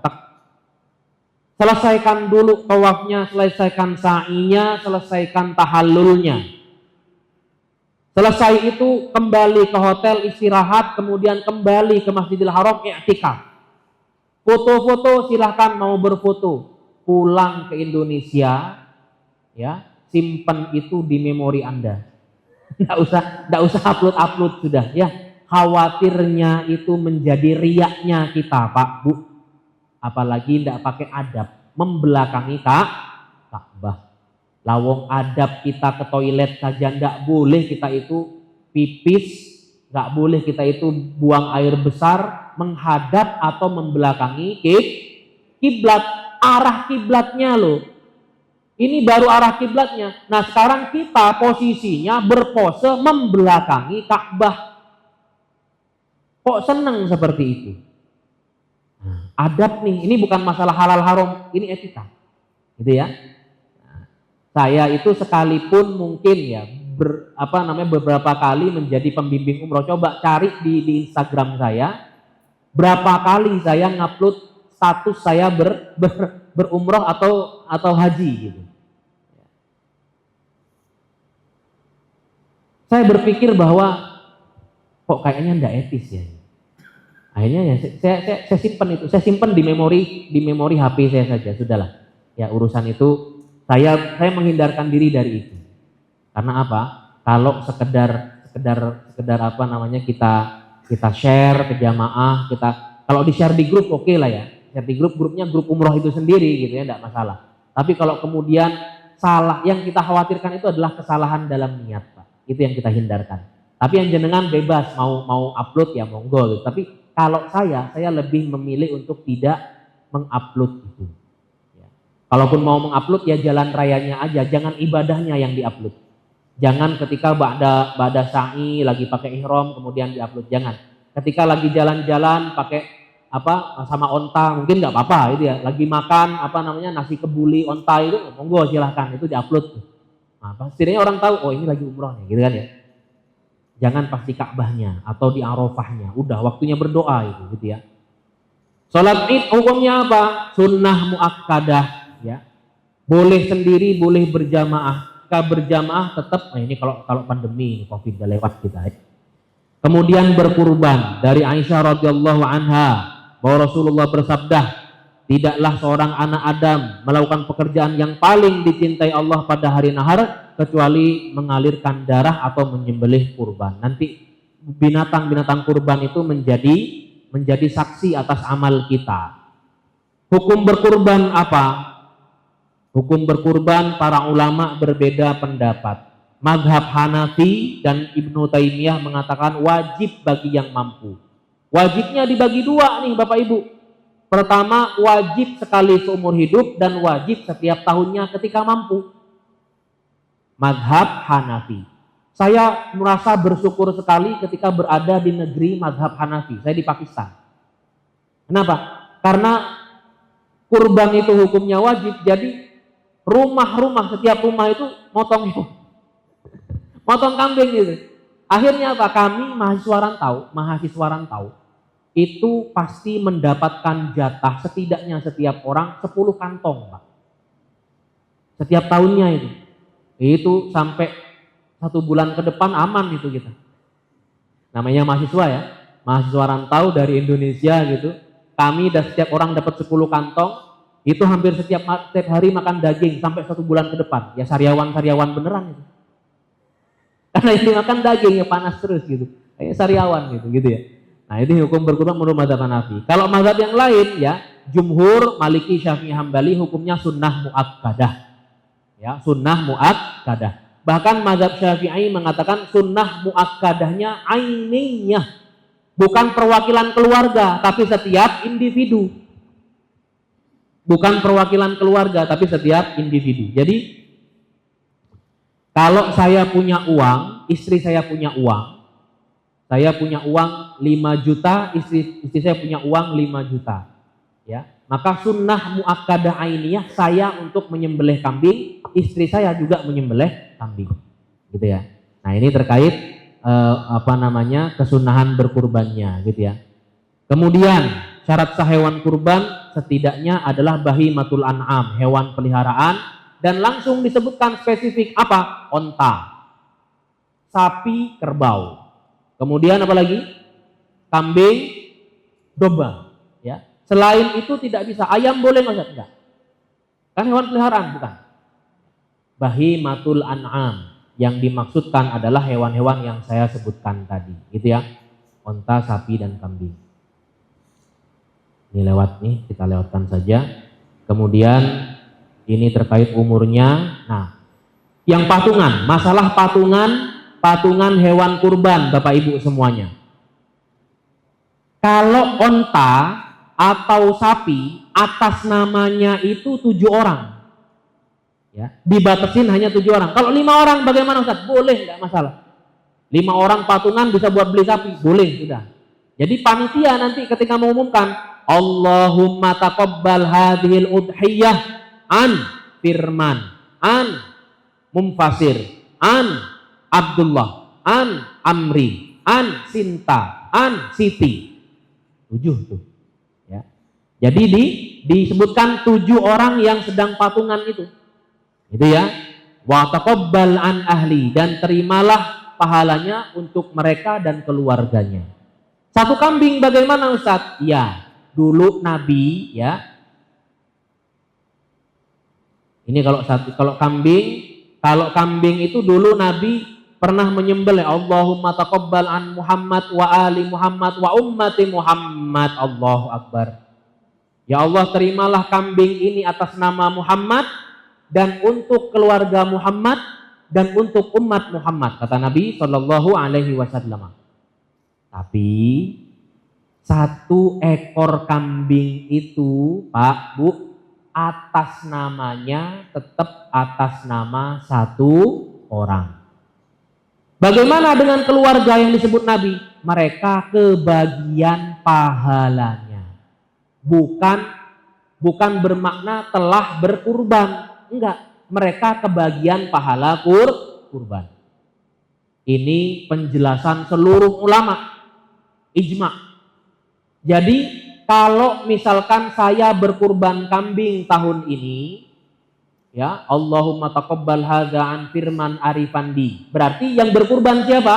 Speaker 1: Selesaikan dulu tawafnya, selesaikan sa'inya, selesaikan tahallulnya. Selesai itu kembali ke hotel istirahat, kemudian kembali ke Masjidil Haram i'tikaf. Foto-foto silahkan mau berfoto. pulang ke Indonesia, ya, simpan itu di memori Anda. Nggak usah upload sudah, ya. Khawatirnya itu menjadi riaknya kita, Pak, Bu. Apalagi nggak pakai adab, membelakangi Ka'bah. Lawong adab kita ke toilet saja nggak boleh kita itu pipis, nggak boleh kita itu buang air besar menghadap atau membelakangi kiblat, arah kiblatnya loh. Ini baru arah kiblatnya. Nah, sekarang kita posisinya berpose membelakangi Ka'bah. Kok seneng seperti itu? Nah, adab nih, ini bukan masalah halal haram, ini etika. Gitu ya. Nah, saya itu sekalipun mungkin ya beberapa kali menjadi pembimbing umroh, coba cari di Instagram saya, berapa kali saya ngupload status saya berumroh atau haji gitu. Saya berpikir bahwa kok kayaknya enggak etis ya. Akhirnya ya saya simpan itu, saya simpan di memori HP saya saja, sudahlah. Ya urusan itu saya menghindarkan diri dari itu. Karena apa? Kalau sekedar apa namanya kita share ke jamaah, kalau di share di grup oke lah ya. Share di grupnya grup umroh itu sendiri gitu ya, enggak masalah. Tapi kalau kemudian salah, yang kita khawatirkan itu adalah kesalahan dalam niat, Pak. Itu yang kita hindarkan. Tapi yang jenengan bebas mau upload ya monggo gitu. Tapi kalau saya lebih memilih untuk tidak mengupload itu. Ya. Kalaupun mau mengupload ya jalan rayanya aja, jangan ibadahnya yang diupload. Jangan ketika ba'da sa'i lagi pakai ihram kemudian diupload, jangan. Ketika lagi jalan-jalan pakai sama onta mungkin nggak apa-apa itu ya. Lagi makan nasi kebuli onta itu monggo silahkan itu diupload. Nah, pastinya orang tahu oh ini lagi umroh nih gitu kan ya. Jangan pas di Ka'bahnya atau di Arafahnya. Udah waktunya berdoa itu gitu ya. Salat Id hukumnya apa? Sunnah muakkadah ya. Boleh sendiri, boleh berjamaah. Jika berjamaah tetap ini kalau pandemi ini Covid udah lewat kita ya. Kemudian berkurban dari Aisyah radhiyallahu anha bahwa Rasulullah bersabda, tidaklah seorang anak Adam melakukan pekerjaan yang paling dicintai Allah pada hari nahar kecuali mengalirkan darah atau menyembelih kurban. Nanti binatang-binatang kurban itu menjadi saksi atas amal kita. Hukum berkurban apa? Hukum berkurban para ulama berbeda pendapat. Mazhab Hanafi dan Ibnu Taimiyah mengatakan wajib bagi yang mampu. Wajibnya dibagi dua nih Bapak Ibu. Pertama, wajib sekali seumur hidup dan wajib setiap tahunnya ketika mampu. Mazhab Hanafi. Saya merasa bersyukur sekali ketika berada di negeri mazhab Hanafi. Saya di Pakistan. Kenapa? Karena kurban itu hukumnya wajib, jadi rumah-rumah, setiap rumah itu motong kambing gitu. Akhirnya apa? Kami mahasiswa rantau itu pasti mendapatkan jatah setidaknya setiap orang 10 kantong, Pak. Setiap tahunnya itu. Itu sampai 1 bulan ke depan aman itu kita. Namanya mahasiswa ya, mahasiswa rantau dari Indonesia gitu. Kami setiap orang dapat 10 kantong. Itu hampir setiap hari makan daging sampai 1 bulan ke depan. Ya sariawan beneran itu. Karena ini makan daging ya panas terus gitu. Kayak sariawan gitu ya. Nah, ini hukum berkurban menurut mazhab Hanafi. Kalau mazhab yang lain ya, Jumhur, Maliki, Syafi'i, Hambali hukumnya sunnah muakkadah. Ya, sunnah muakkadah. Bahkan mazhab Syafi'i mengatakan sunnah muakkadahnya ainiyah. Bukan perwakilan keluarga, tapi setiap individu. Bukan perwakilan keluarga, tapi setiap individu. Jadi, kalau saya punya uang, istri saya punya uang, 5 juta, istri saya punya uang 5 juta. Ya, maka sunnah muakkadah ainiyah saya untuk menyembelih kambing, istri saya juga menyembelih kambing. Gitu ya. Nah, ini terkait kesunahan berkurbannya gitu ya. Kemudian syarat sah hewan kurban setidaknya adalah bahimatul an'am, hewan peliharaan, dan langsung disebutkan spesifik apa? Onta, sapi, kerbau. Kemudian apa lagi? Kambing, domba. Ya. Selain itu tidak bisa. Ayam boleh nggak? Enggak. Kan hewan peliharaan, bukan. Bahimatul an'am. Yang dimaksudkan adalah hewan-hewan yang saya sebutkan tadi, gitu ya. Onta, sapi, dan kambing. Ini lewat nih, kita lewatkan saja. Kemudian ini terkait umurnya. Nah, yang patungan, masalah patungan hewan kurban, Bapak Ibu semuanya. Kalau onta atau sapi atas namanya itu 7 orang, ya, dibatasin hanya 7 orang. Kalau 5 orang bagaimana Ustaz? Boleh, nggak masalah. 5 orang patungan bisa buat beli sapi, boleh, sudah. Jadi panitia nanti ketika mengumumkan, Allahumma taqabbal hadhil udhiyah an Firman, an Mumfasir, an Abdullah, an Amri, an Sinta, an Siti. 7 tuh, ya. Jadi disebutkan 7 orang yang sedang patungan itu. Itu ya. Wa taqabbal an ahli, dan terimalah pahalanya untuk mereka dan keluarganya. 1 kambing bagaimana Ustaz? Ya, dulu Nabi, ya. Ini kalau kambing itu dulu Nabi pernah menyembelih, Allahumma taqabbal an Muhammad wa ali Muhammad wa ummati Muhammad. Allahu Akbar. Ya Allah, terimalah kambing ini atas nama Muhammad dan untuk keluarga Muhammad dan untuk umat Muhammad, kata Nabi Shallallahu Alaihi Wasallam. Tapi 1 ekor kambing itu, Pak, Bu, atas namanya tetap atas nama 1 orang. Bagaimana dengan keluarga yang disebut Nabi? Mereka kebagian pahalanya. Bukan bermakna telah berkurban. Enggak, mereka kebagian pahala kurban. Ini penjelasan seluruh ulama, ijma. Jadi kalau misalkan saya berkurban kambing tahun ini, ya, Allahumma taqabbal hadza an Firman Arifandi. Berarti yang berkurban siapa?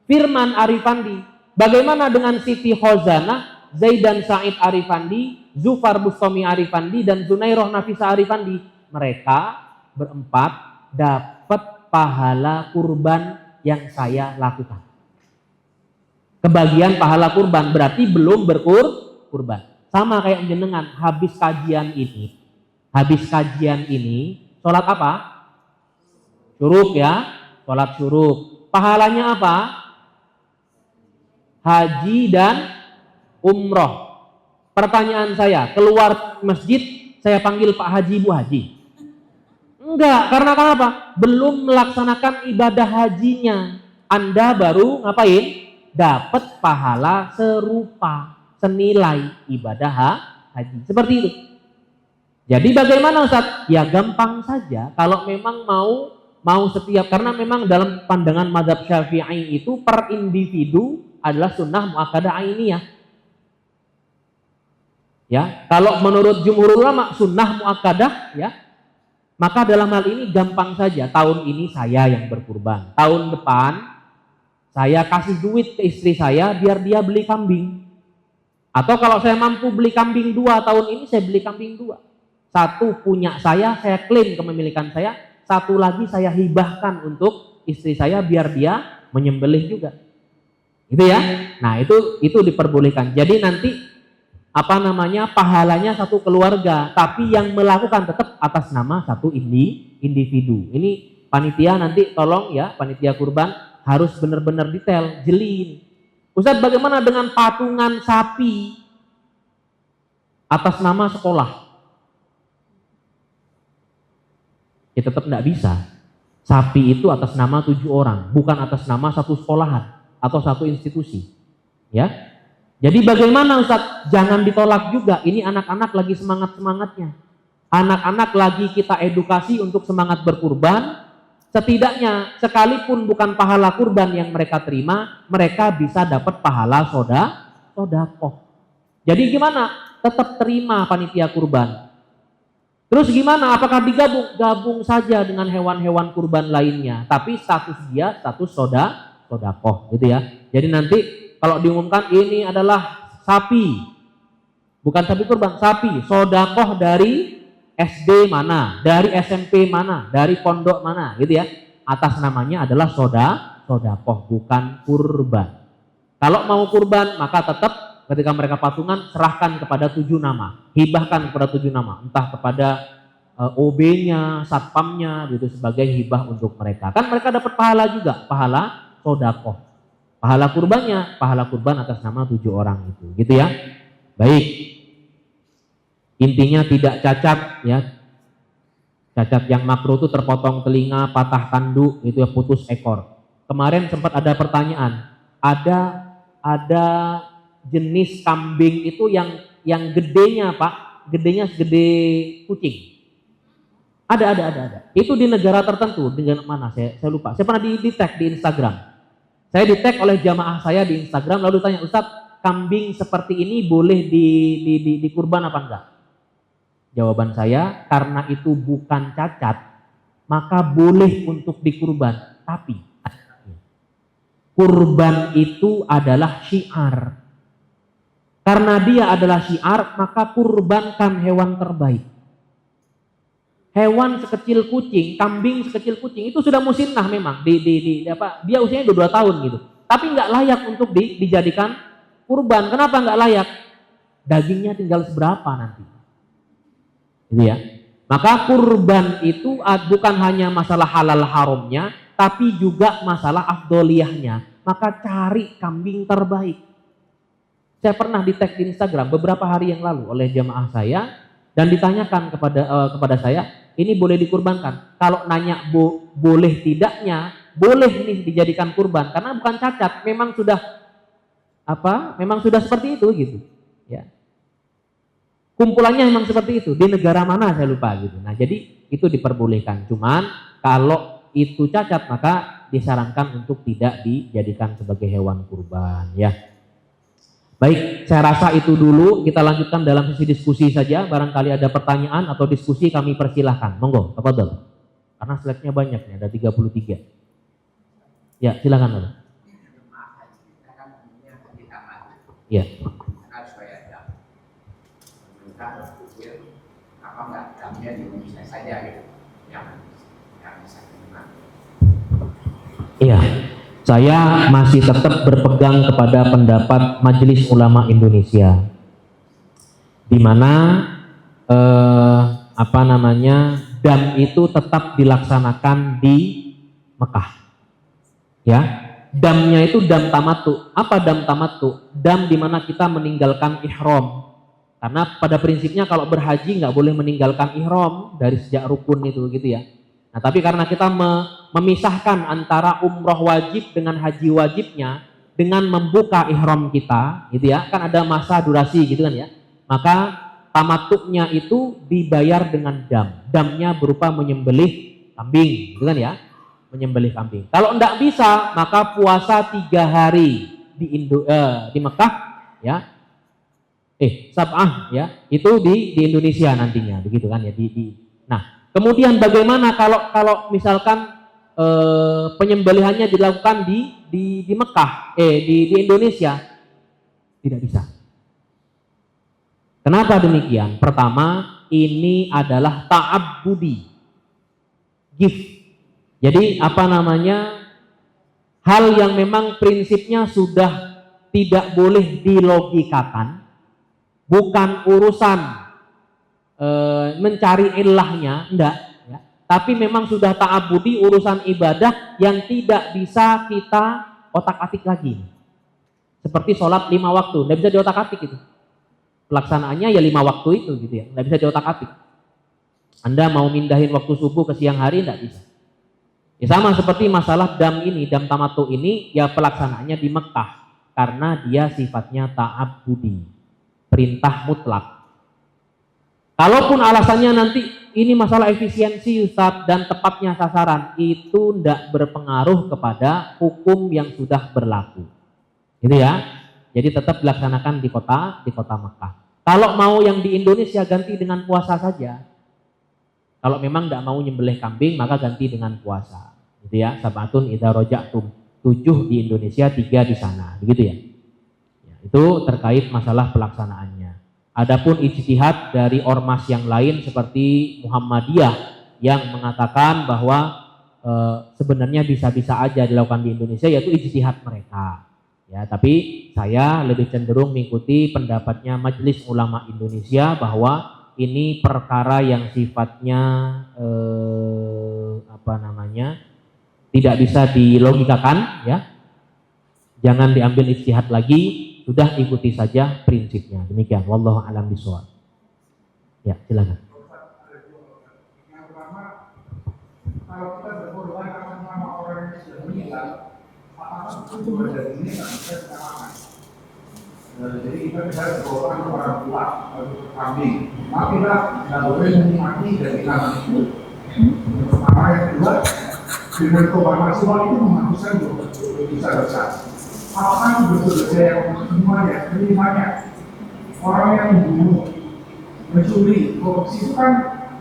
Speaker 1: Firman Arifandi. Bagaimana dengan Siti Khozanah, Zaidan Said Arifandi, Zufar Bustami Arifandi, dan Zunairoh Nafisa Arifandi? Mereka berempat dapat pahala kurban yang saya lakukan. Kebagian pahala kurban berarti belum berkurban. Sama kayak jenengan habis kajian ini, sholat apa? Syuruk, ya, sholat syuruk. Pahalanya apa? Haji dan umroh. Pertanyaan saya, keluar masjid saya panggil Pak Haji, Bu Haji? Enggak, karena kenapa? Belum melaksanakan ibadah hajinya. Anda baru ngapain? Dapat pahala serupa, senilai ibadah haji. Seperti itu. Jadi bagaimana Ustaz? Ya gampang saja kalau memang mau setiap, karena memang dalam pandangan mazhab Syafi'i itu per individu adalah sunnah muakkadah ainiyah. Ya, kalau menurut jumhur ulama sunnah muakkadah, ya. Maka dalam hal ini gampang saja. Tahun ini saya yang berkurban. Tahun depan saya kasih duit ke istri saya biar dia beli kambing. Atau kalau saya mampu beli kambing 2 tahun ini, saya beli kambing 2. 1 punya saya klaim kepemilikan saya. 1 lagi saya hibahkan untuk istri saya biar dia menyembelih juga. Gitu ya. Nah, itu diperbolehkan. Jadi nanti pahalanya 1 keluarga, tapi yang melakukan tetap atas nama 1 individu. Ini panitia nanti tolong ya, panitia kurban harus benar-benar detail, jeli. Ustaz, bagaimana dengan patungan sapi atas nama sekolah? Ya tetap enggak bisa. Sapi itu atas nama 7 orang, bukan atas nama 1 sekolahan atau 1 institusi. Ya. Jadi bagaimana Ustaz? Jangan ditolak juga. Ini anak-anak lagi semangat-semangatnya. Anak-anak lagi kita edukasi untuk semangat berkurban. Setidaknya sekalipun bukan pahala kurban yang mereka terima, mereka bisa dapat pahala sedekah. Jadi gimana? Tetap terima panitia kurban. Terus gimana? Apakah digabung? Gabung saja dengan hewan-hewan kurban lainnya. Tapi status dia status sedekah, gitu ya. Jadi nanti kalau diumumkan ini adalah sapi, bukan sapi kurban, sapi sedekah dari SD mana, dari SMP mana, dari pondok mana, gitu ya. Atas namanya adalah sodakoh, bukan kurban. Kalau mau kurban, maka tetap ketika mereka patungan, serahkan kepada 7 nama, hibahkan kepada 7 nama, entah kepada OB-nya, satpamnya, gitu sebagai hibah untuk mereka. Kan mereka dapat pahala juga, pahala sodakoh. Pahala kurbannya, pahala kurban atas nama 7 orang itu, gitu ya. Baik. Intinya tidak cacat, ya. Cacat yang makruh itu terpotong telinga, patah tanduk, itu ya, putus ekor. Kemarin sempat ada pertanyaan, ada jenis kambing itu yang gedenya, Pak, gedenya segede kucing. Ada. Itu di negara tertentu, dengan mana saya lupa. Saya pernah di tag di Instagram. Saya di tag oleh jamaah saya di Instagram, lalu tanya, Ustadz, kambing seperti ini boleh di kurban apa enggak? Jawaban saya, karena itu bukan cacat, maka boleh untuk dikurban. Tapi kurban itu adalah syiar. Karena dia adalah syiar, maka kurbankan hewan terbaik. Hewan sekecil kucing, kambing sekecil kucing itu sudah musinnah memang. Dia usianya 22 tahun gitu. Tapi nggak layak untuk dijadikan kurban. Kenapa nggak layak? Dagingnya tinggal seberapa nanti. Gitu ya. Maka kurban itu bukan hanya masalah halal haramnya, tapi juga masalah afdoliyahnya. Maka cari kambing terbaik. Saya pernah di tag di Instagram beberapa hari yang lalu oleh jamaah saya dan ditanyakan kepada saya, ini boleh dikurbankan? Kalau nanya boleh tidaknya, boleh nih dijadikan kurban karena bukan cacat, memang sudah seperti itu gitu, ya. Kumpulannya memang seperti itu, di negara mana saya lupa gitu. Nah, jadi itu diperbolehkan. Cuman kalau itu cacat maka disarankan untuk tidak dijadikan sebagai hewan kurban, ya. Baik, saya rasa itu dulu. Kita lanjutkan dalam sesi diskusi saja. Barangkali ada pertanyaan atau diskusi kami persilahkan. Monggo, tafadhol. Karena slide-nya banyak nih, ada 33. Ya, silakan, Pak. Ya. Iya, saya masih tetap berpegang kepada pendapat Majelis Ulama Indonesia, di mana dam itu tetap dilaksanakan di Mekah. Ya, damnya itu dam tamattu. Apa dam tamattu? Dam di mana kita meninggalkan ihram. Karena pada prinsipnya kalau berhaji nggak boleh meninggalkan ihram dari sejak rukun itu, gitu ya. Nah, tapi karena kita memisahkan antara umroh wajib dengan haji wajibnya dengan membuka ihram kita, gitu ya, kan ada masa durasi gitu kan ya. Maka tamattunya itu dibayar dengan dam. Damnya berupa menyembelih kambing, gitu kan ya, menyembelih kambing. Kalau enggak bisa, maka puasa 3 hari di Mekah, ya. Sab'ah, ya, itu di Indonesia nantinya, begitu kan ya. Nah, kemudian bagaimana kalau misalkan penyembelihannya dilakukan di Mekah, di Indonesia? Tidak bisa. Kenapa demikian? Pertama, ini adalah ta'abbudi, gift. Jadi hal yang memang prinsipnya sudah tidak boleh dilogikakan, bukan urusan mencari ilahnya, enggak, ya. Tapi memang sudah ta'abudi, urusan ibadah yang tidak bisa kita otak-atik lagi. Seperti sholat 5 waktu, enggak bisa diotak-atik itu. Pelaksanaannya ya 5 waktu itu, gitu ya, enggak bisa diotak-atik. Anda mau mindahin waktu subuh ke siang hari, enggak bisa. Ya sama seperti masalah dam tamattu ini, ya pelaksanaannya di Mekah karena dia sifatnya ta'abudi, perintah mutlak. Kalaupun alasannya nanti ini masalah efisiensi Ustaz dan tepatnya sasaran, itu tidak berpengaruh kepada hukum yang sudah berlaku, gitu ya. Jadi tetap dilaksanakan di kota Mekah. Kalau mau yang di Indonesia ganti dengan puasa saja. Kalau memang tidak mau nyembelih kambing maka ganti dengan puasa, gitu ya. Sab'atun idza raja'tum, 7 di Indonesia, 3 di sana, begitu ya. Itu terkait masalah pelaksanaannya. Adapun ijtihad dari ormas yang lain seperti Muhammadiyah yang mengatakan bahwa sebenarnya bisa-bisa aja dilakukan di Indonesia, yaitu ijtihad mereka. Ya, tapi saya lebih cenderung mengikuti pendapatnya Majelis Ulama Indonesia bahwa ini perkara yang sifatnya tidak bisa dilogikakan, ya. Jangan diambil ijtihad lagi, sudah ikuti saja prinsipnya. Demikian, wallahu a'lam bishawab. Ya, silakan.
Speaker 2: Yang pertama, kalau kita berkorban atas nama orang yang sudah meninggal, apakah itu menjadi ini tidak bisa disamakan? Jadi kita misalnya berkorban ke orang tua atau kambing, maka kita tidak boleh menikmati dari tangan itu. Yang pertama, yang kedua, dengan korban maksimal itu menghapuskan dosa besar. Apakah itu betul saja yang semuanya, penerimanya, orang yang membunuh, mencuri, korupsi itu kan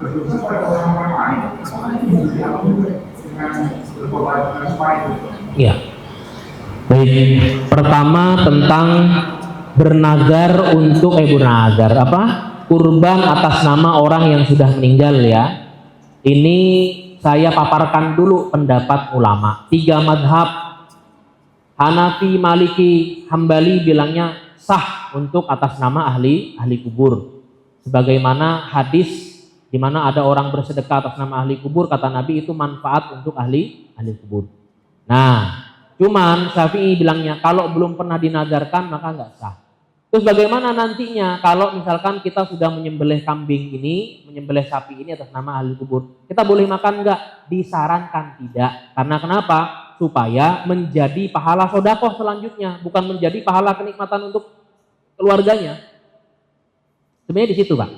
Speaker 2: berdosa pada orang-orang lain. Apakah itu bisa diampuni dengan berkorban supaya itu?
Speaker 1: Iya. Baik, pertama tentang bernazar untuk kurban atas nama orang yang sudah meninggal, ya. Ini saya paparkan dulu pendapat ulama. 3 madhab, Hanafi, Maliki, Hambali bilangnya sah untuk atas nama ahli kubur. Sebagaimana hadis di mana ada orang bersedekah atas nama ahli kubur, kata Nabi itu manfaat untuk ahli kubur. Nah, cuman Syafi'i bilangnya kalau belum pernah dinazarkan maka nggak sah. Terus bagaimana nantinya kalau misalkan kita sudah menyembelih kambing ini, menyembelih sapi ini atas nama ahli kubur, kita boleh makan nggak? Disarankan tidak. Karena kenapa? Supaya menjadi pahala sodakoh selanjutnya, bukan menjadi pahala kenikmatan untuk keluarganya. Sebenarnya di situ, Pak.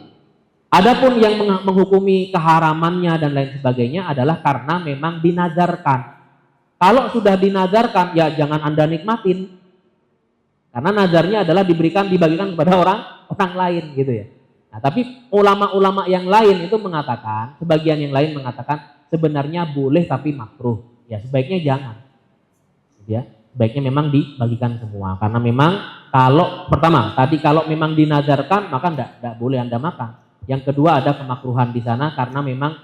Speaker 1: Adapun yang menghukumi keharamannya dan lain sebagainya adalah karena memang dinazarkan. Kalau sudah dinazarkan, ya jangan Anda nikmatin. Karena nazarnya adalah dibagikan kepada orang lain, gitu ya. Nah, tapi ulama-ulama yang lain itu mengatakan, sebagian yang lain mengatakan sebenarnya boleh tapi makruh. Ya sebaiknya jangan. Ya, sebaiknya memang dibagikan semua. Karena memang kalau memang dinazarkan maka enggak boleh Anda makan. Yang kedua ada kemakruhan di sana karena memang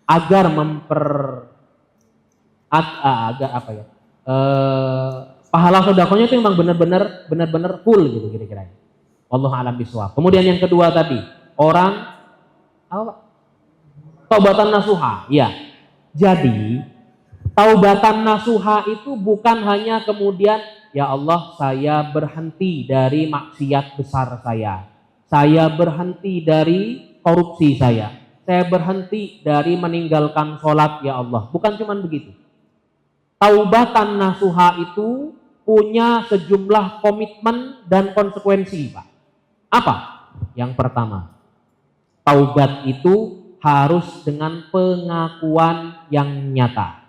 Speaker 1: agar pahala sedekahnya itu memang benar-benar full gitu kira-kira. Wallahu a'lam bishawab. Kemudian yang kedua tadi, orang taubatan nasuha. Ya. Jadi, taubatan nasuha itu bukan hanya kemudian ya Allah saya berhenti dari maksiat besar saya. Saya berhenti dari korupsi saya berhenti dari meninggalkan sholat ya Allah. Bukan cuma begitu. Taubatan nasuha itu punya sejumlah komitmen dan konsekuensi, Pak. Apa? Yang pertama, taubat itu harus dengan pengakuan yang nyata.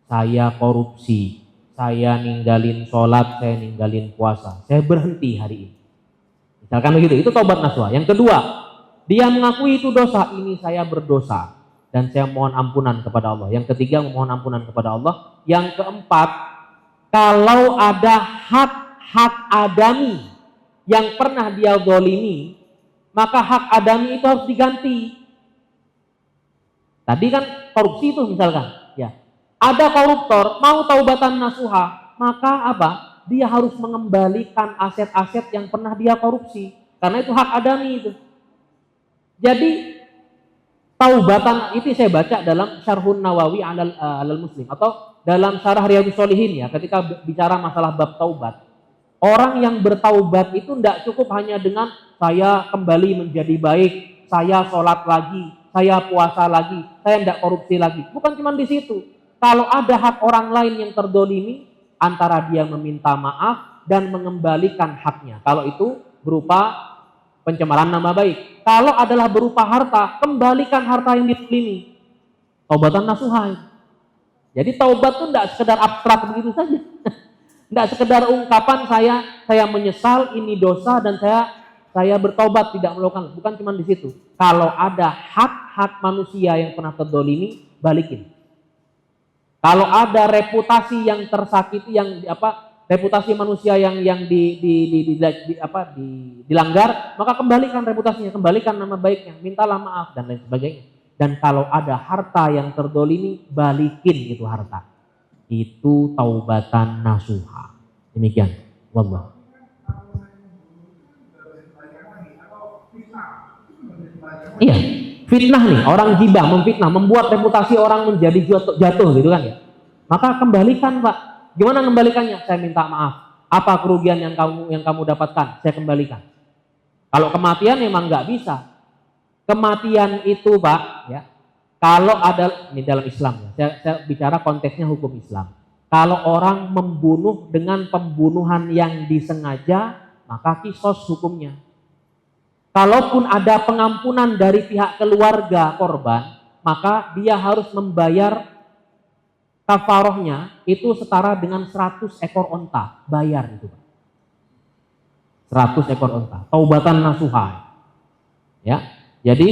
Speaker 1: Saya korupsi, saya ninggalin sholat, saya ninggalin puasa, saya berhenti hari ini. Misalkan begitu, itu taubat nasuha. Yang kedua, dia mengakui itu dosa, ini saya berdosa dan saya mohon ampunan kepada Allah. Yang ketiga, memohon ampunan kepada Allah. Yang keempat, kalau ada hak adami yang pernah dia zalimi, maka hak adami itu harus diganti. Tadi kan korupsi itu misalkan, ya. Ada koruptor mau taubatan nasuha, maka apa? Dia harus mengembalikan aset-aset yang pernah dia korupsi, karena itu hak adami itu. Jadi taubatan itu saya baca dalam Syarhun Nawawi alal Muslim atau dalam Syarah Riyadhus Shalihin, ya, ketika bicara masalah bab taubat. Orang yang bertaubat itu tidak cukup hanya dengan saya kembali menjadi baik, saya sholat lagi, saya puasa lagi, saya tidak korupsi lagi. Bukan cuma di situ. Kalau ada hak orang lain yang terdolimi, antara dia meminta maaf dan mengembalikan haknya. Kalau itu berupa pencemaran nama baik. Kalau adalah berupa harta, kembalikan harta yang didolimi. Taubatan nasuha. Jadi taubat itu tidak sekedar abstrak begitu saja. Tidak sekedar ungkapan saya menyesal ini dosa dan saya bertaubat tidak melakukan. Bukan cuma di situ. Kalau ada hak-hak manusia yang pernah terdolimi, balikin. Kalau ada reputasi yang tersakiti, yang reputasi manusia yang dilanggar, maka kembalikan reputasinya, kembalikan nama baiknya, mintalah maaf dan lain sebagainya. Dan kalau ada harta yang terdolimi, balikin itu harta. Itu taubatan nasuha. Demikian. Wallah. Iya, fitnah nih, orang gibah, memfitnah, membuat reputasi orang menjadi jatuh gitu kan ya. Maka kembalikan, Pak. Gimana kembalikannya? Saya minta maaf. Apa kerugian yang kamu dapatkan? Saya kembalikan. Kalau kematian memang nggak bisa. Kematian itu, Pak, ya. Kalau ada ini dalam Islam, ya. Saya bicara konteksnya hukum Islam. Kalau orang membunuh dengan pembunuhan yang disengaja, maka kisos hukumnya. Kalaupun ada pengampunan dari pihak keluarga korban, maka dia harus membayar kafarohnya itu setara dengan 100 ekor onta. Bayar itu, Pak. 100 ekor onta. Taubatan nasuha. Ya. Jadi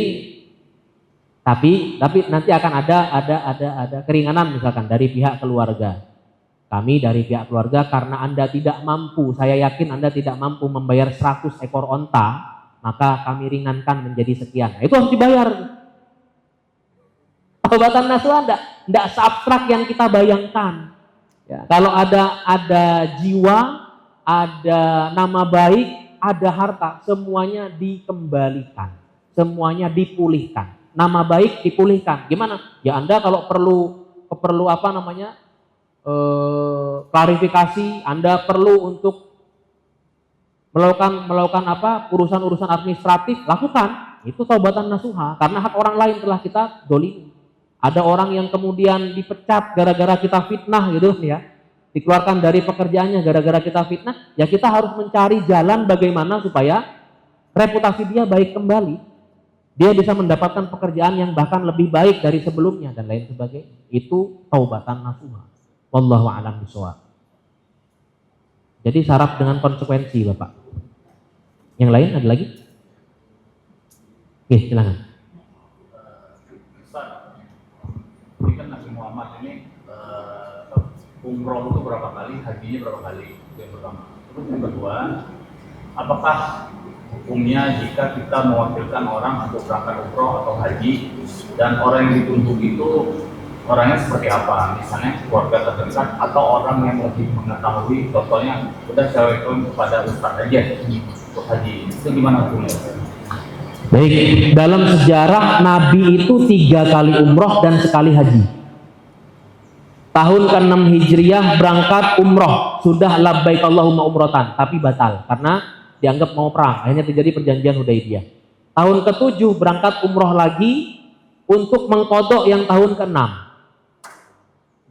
Speaker 1: tapi nanti akan ada keringanan misalkan dari pihak keluarga. Kami dari pihak keluarga karena Anda tidak mampu, saya yakin Anda tidak mampu membayar 100 ekor onta, maka kami ringankan menjadi sekian. Nah, itu harus dibayar. Taubatan nasuha tidak seabstrak yang kita bayangkan. Ya, kalau ada jiwa, ada nama baik, ada harta, semuanya dikembalikan, semuanya dipulihkan. Nama baik dipulihkan. Gimana? Ya Anda kalau perlu apa namanya? Klarifikasi, Anda perlu untuk melakukan apa? Urusan-urusan administratif, lakukan. Itu taubatan nasuha karena hak orang lain telah kita dolimi. Ada orang yang kemudian dipecat gara-gara kita fitnah gitu ya. Dikeluarkan dari pekerjaannya gara-gara kita fitnah, ya kita harus mencari jalan bagaimana supaya reputasi dia baik kembali. Dia bisa mendapatkan pekerjaan yang bahkan lebih baik dari sebelumnya dan lain sebagainya. Itu taubatan nasuha. Wallahu a'lam bishawab. Jadi syarat dengan konsekuensi, Bapak. Yang lain ada lagi? Oke, silakan.
Speaker 3: Ustaz, ini kan Nabi Muhammad ini umroh itu berapa kali, hajinya berapa kali? Itu yang pertama. Terus yang kedua, apakah hukumnya jika kita mewakilkan orang untuk berangkat umroh atau haji dan orang yang dituntut itu orangnya seperti apa? Misalnya keluarga terdekat atau orang yang lebih mengetahui, contohnya udah saya itu kepada ustaz aja untuk haji, itu gimana hukumnya?
Speaker 1: Baik, dalam sejarah Nabi itu 3 kali umroh dan sekali haji. Tahun ke-6 Hijriah berangkat umroh, sudah labbaik Allahumma umrotan, tapi batal karena dianggap mau perang, akhirnya terjadi perjanjian Hudaybiyah. Tahun ke-7 berangkat umroh lagi untuk mengkodok yang tahun ke-6.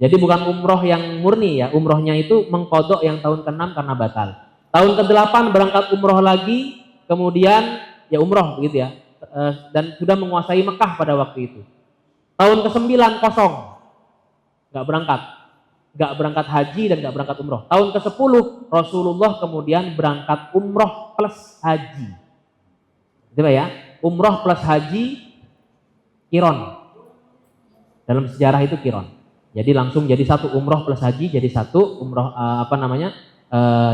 Speaker 1: Jadi bukan umroh yang murni ya, umrohnya itu mengkodok yang tahun ke-6 karena batal. Tahun ke-8 berangkat umroh lagi, kemudian ya umroh begitu ya, dan sudah menguasai Mekah pada waktu itu. Tahun ke-9 kosong, nggak berangkat haji dan nggak berangkat umroh. Tahun ke-10 Rasulullah kemudian berangkat umroh plus haji. Coba ya, umroh plus haji kiron. Dalam sejarah itu kiron. Jadi langsung jadi satu umroh plus haji, jadi satu umroh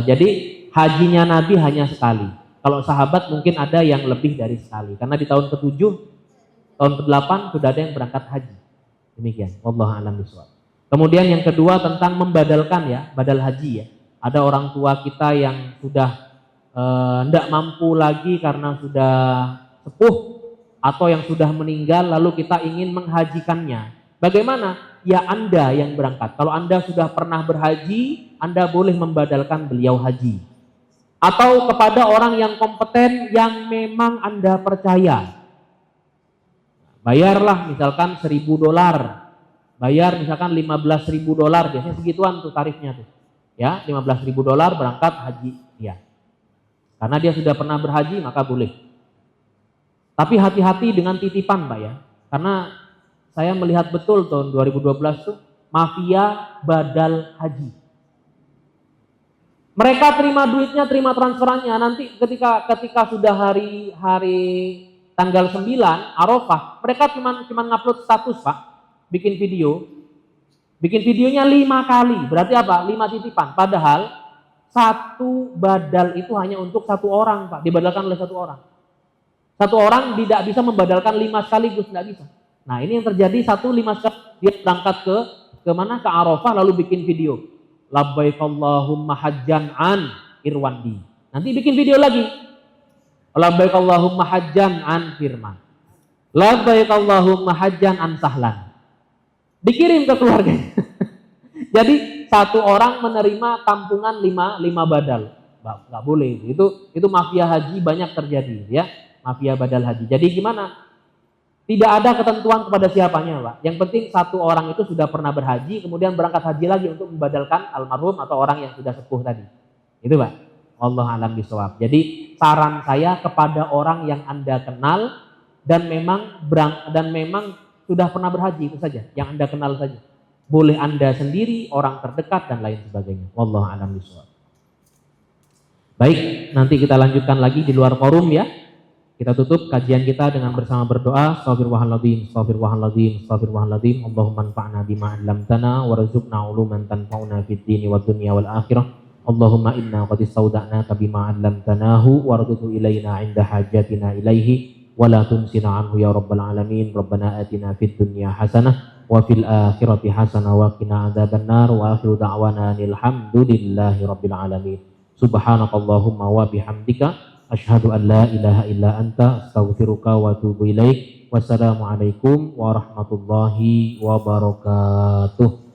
Speaker 1: jadi hajinya Nabi hanya sekali. Kalau sahabat mungkin ada yang lebih dari sekali. Karena di tahun ke-7, tahun ke-8 sudah ada yang berangkat haji. Demikian. Wallahu a'lam bishawab. Kemudian yang kedua tentang membadalkan ya, badal haji ya. Ada orang tua kita yang sudah tidak mampu lagi karena sudah sepuh atau yang sudah meninggal lalu kita ingin menghajikannya. Bagaimana? Ya Anda yang berangkat. Kalau Anda sudah pernah berhaji, Anda boleh membadalkan beliau haji. Atau kepada orang yang kompeten yang memang Anda percaya. Bayarlah misalkan $1.000. Bayar misalkan $15.000, biasanya segituan tuh tarifnya tuh. Ya, $15.000 berangkat haji ya. Karena dia sudah pernah berhaji maka boleh. Tapi hati-hati dengan titipan, Pak ya. Karena saya melihat betul tahun 2012 tuh mafia badal haji. Mereka terima duitnya, terima transferannya. Nanti ketika sudah hari tanggal 9 Arafah, mereka cuma ngupload status, Pak. Bikin video. Bikin videonya 5 kali. Berarti apa? 5 titipan. Padahal satu badal itu hanya untuk satu orang, Pak, dibadalkan oleh satu orang. Satu orang tidak bisa membadalkan 5 sekaligus, tidak bisa. Nah, ini yang terjadi, 5 sekaligus. Dia berangkat ke mana? Ke Arafah, lalu bikin video. Labbaik Allahumma hajjan an Irwandi. Nanti bikin video lagi. Labbaik Allahumma hajjan an Firman. Labbaik Allahumma hajjan an Sahlan. Dikirim ke keluarganya. Jadi satu orang menerima tampungan 5 badal. Nggak boleh. Itu mafia haji banyak terjadi, ya. Mafia badal haji. Jadi gimana? Tidak ada ketentuan kepada siapanya, Pak. Yang penting satu orang itu sudah pernah berhaji, kemudian berangkat haji lagi untuk membadalkan almarhum atau orang yang sudah sepuh tadi. Itu, Pak. Wallahu a'lam bishawab. Jadi saran saya kepada orang yang Anda kenal dan memang sudah pernah berhaji, itu saja yang Anda kenal saja. Boleh Anda sendiri, orang terdekat dan lain sebagainya. Wallahu a'lam bishawab. Baik, nanti kita lanjutkan lagi di luar forum, ya. Kita tutup kajian kita dengan bersama berdoa. Astaghfirullahaladzim, astaghfirullahaladzim, astaghfirullahaladzim. Allahumma anfa'na bima 'allamtana warzuqna 'uluman tanfa'una fid dini wad dunya wal akhirah. Allahumma inna qad istawda'naka bima 'allamtanahu warzuqhu ilaina 'inda hajatina ilaihi wa la tunsina 'anhu ya rabbal alamin. Rabbana atina fid dunya hasanah wa fil akhirati hasanah wa qina adzabannar wa akhiru da'wana alhamdulillahi rabbil alamin. Subhanakallahumma wa bihamdika asyhadu an la ilaha illa anta astaghfiruka wa atubu ilaik. Wassalamualaikum warahmatullahi wabarakatuh.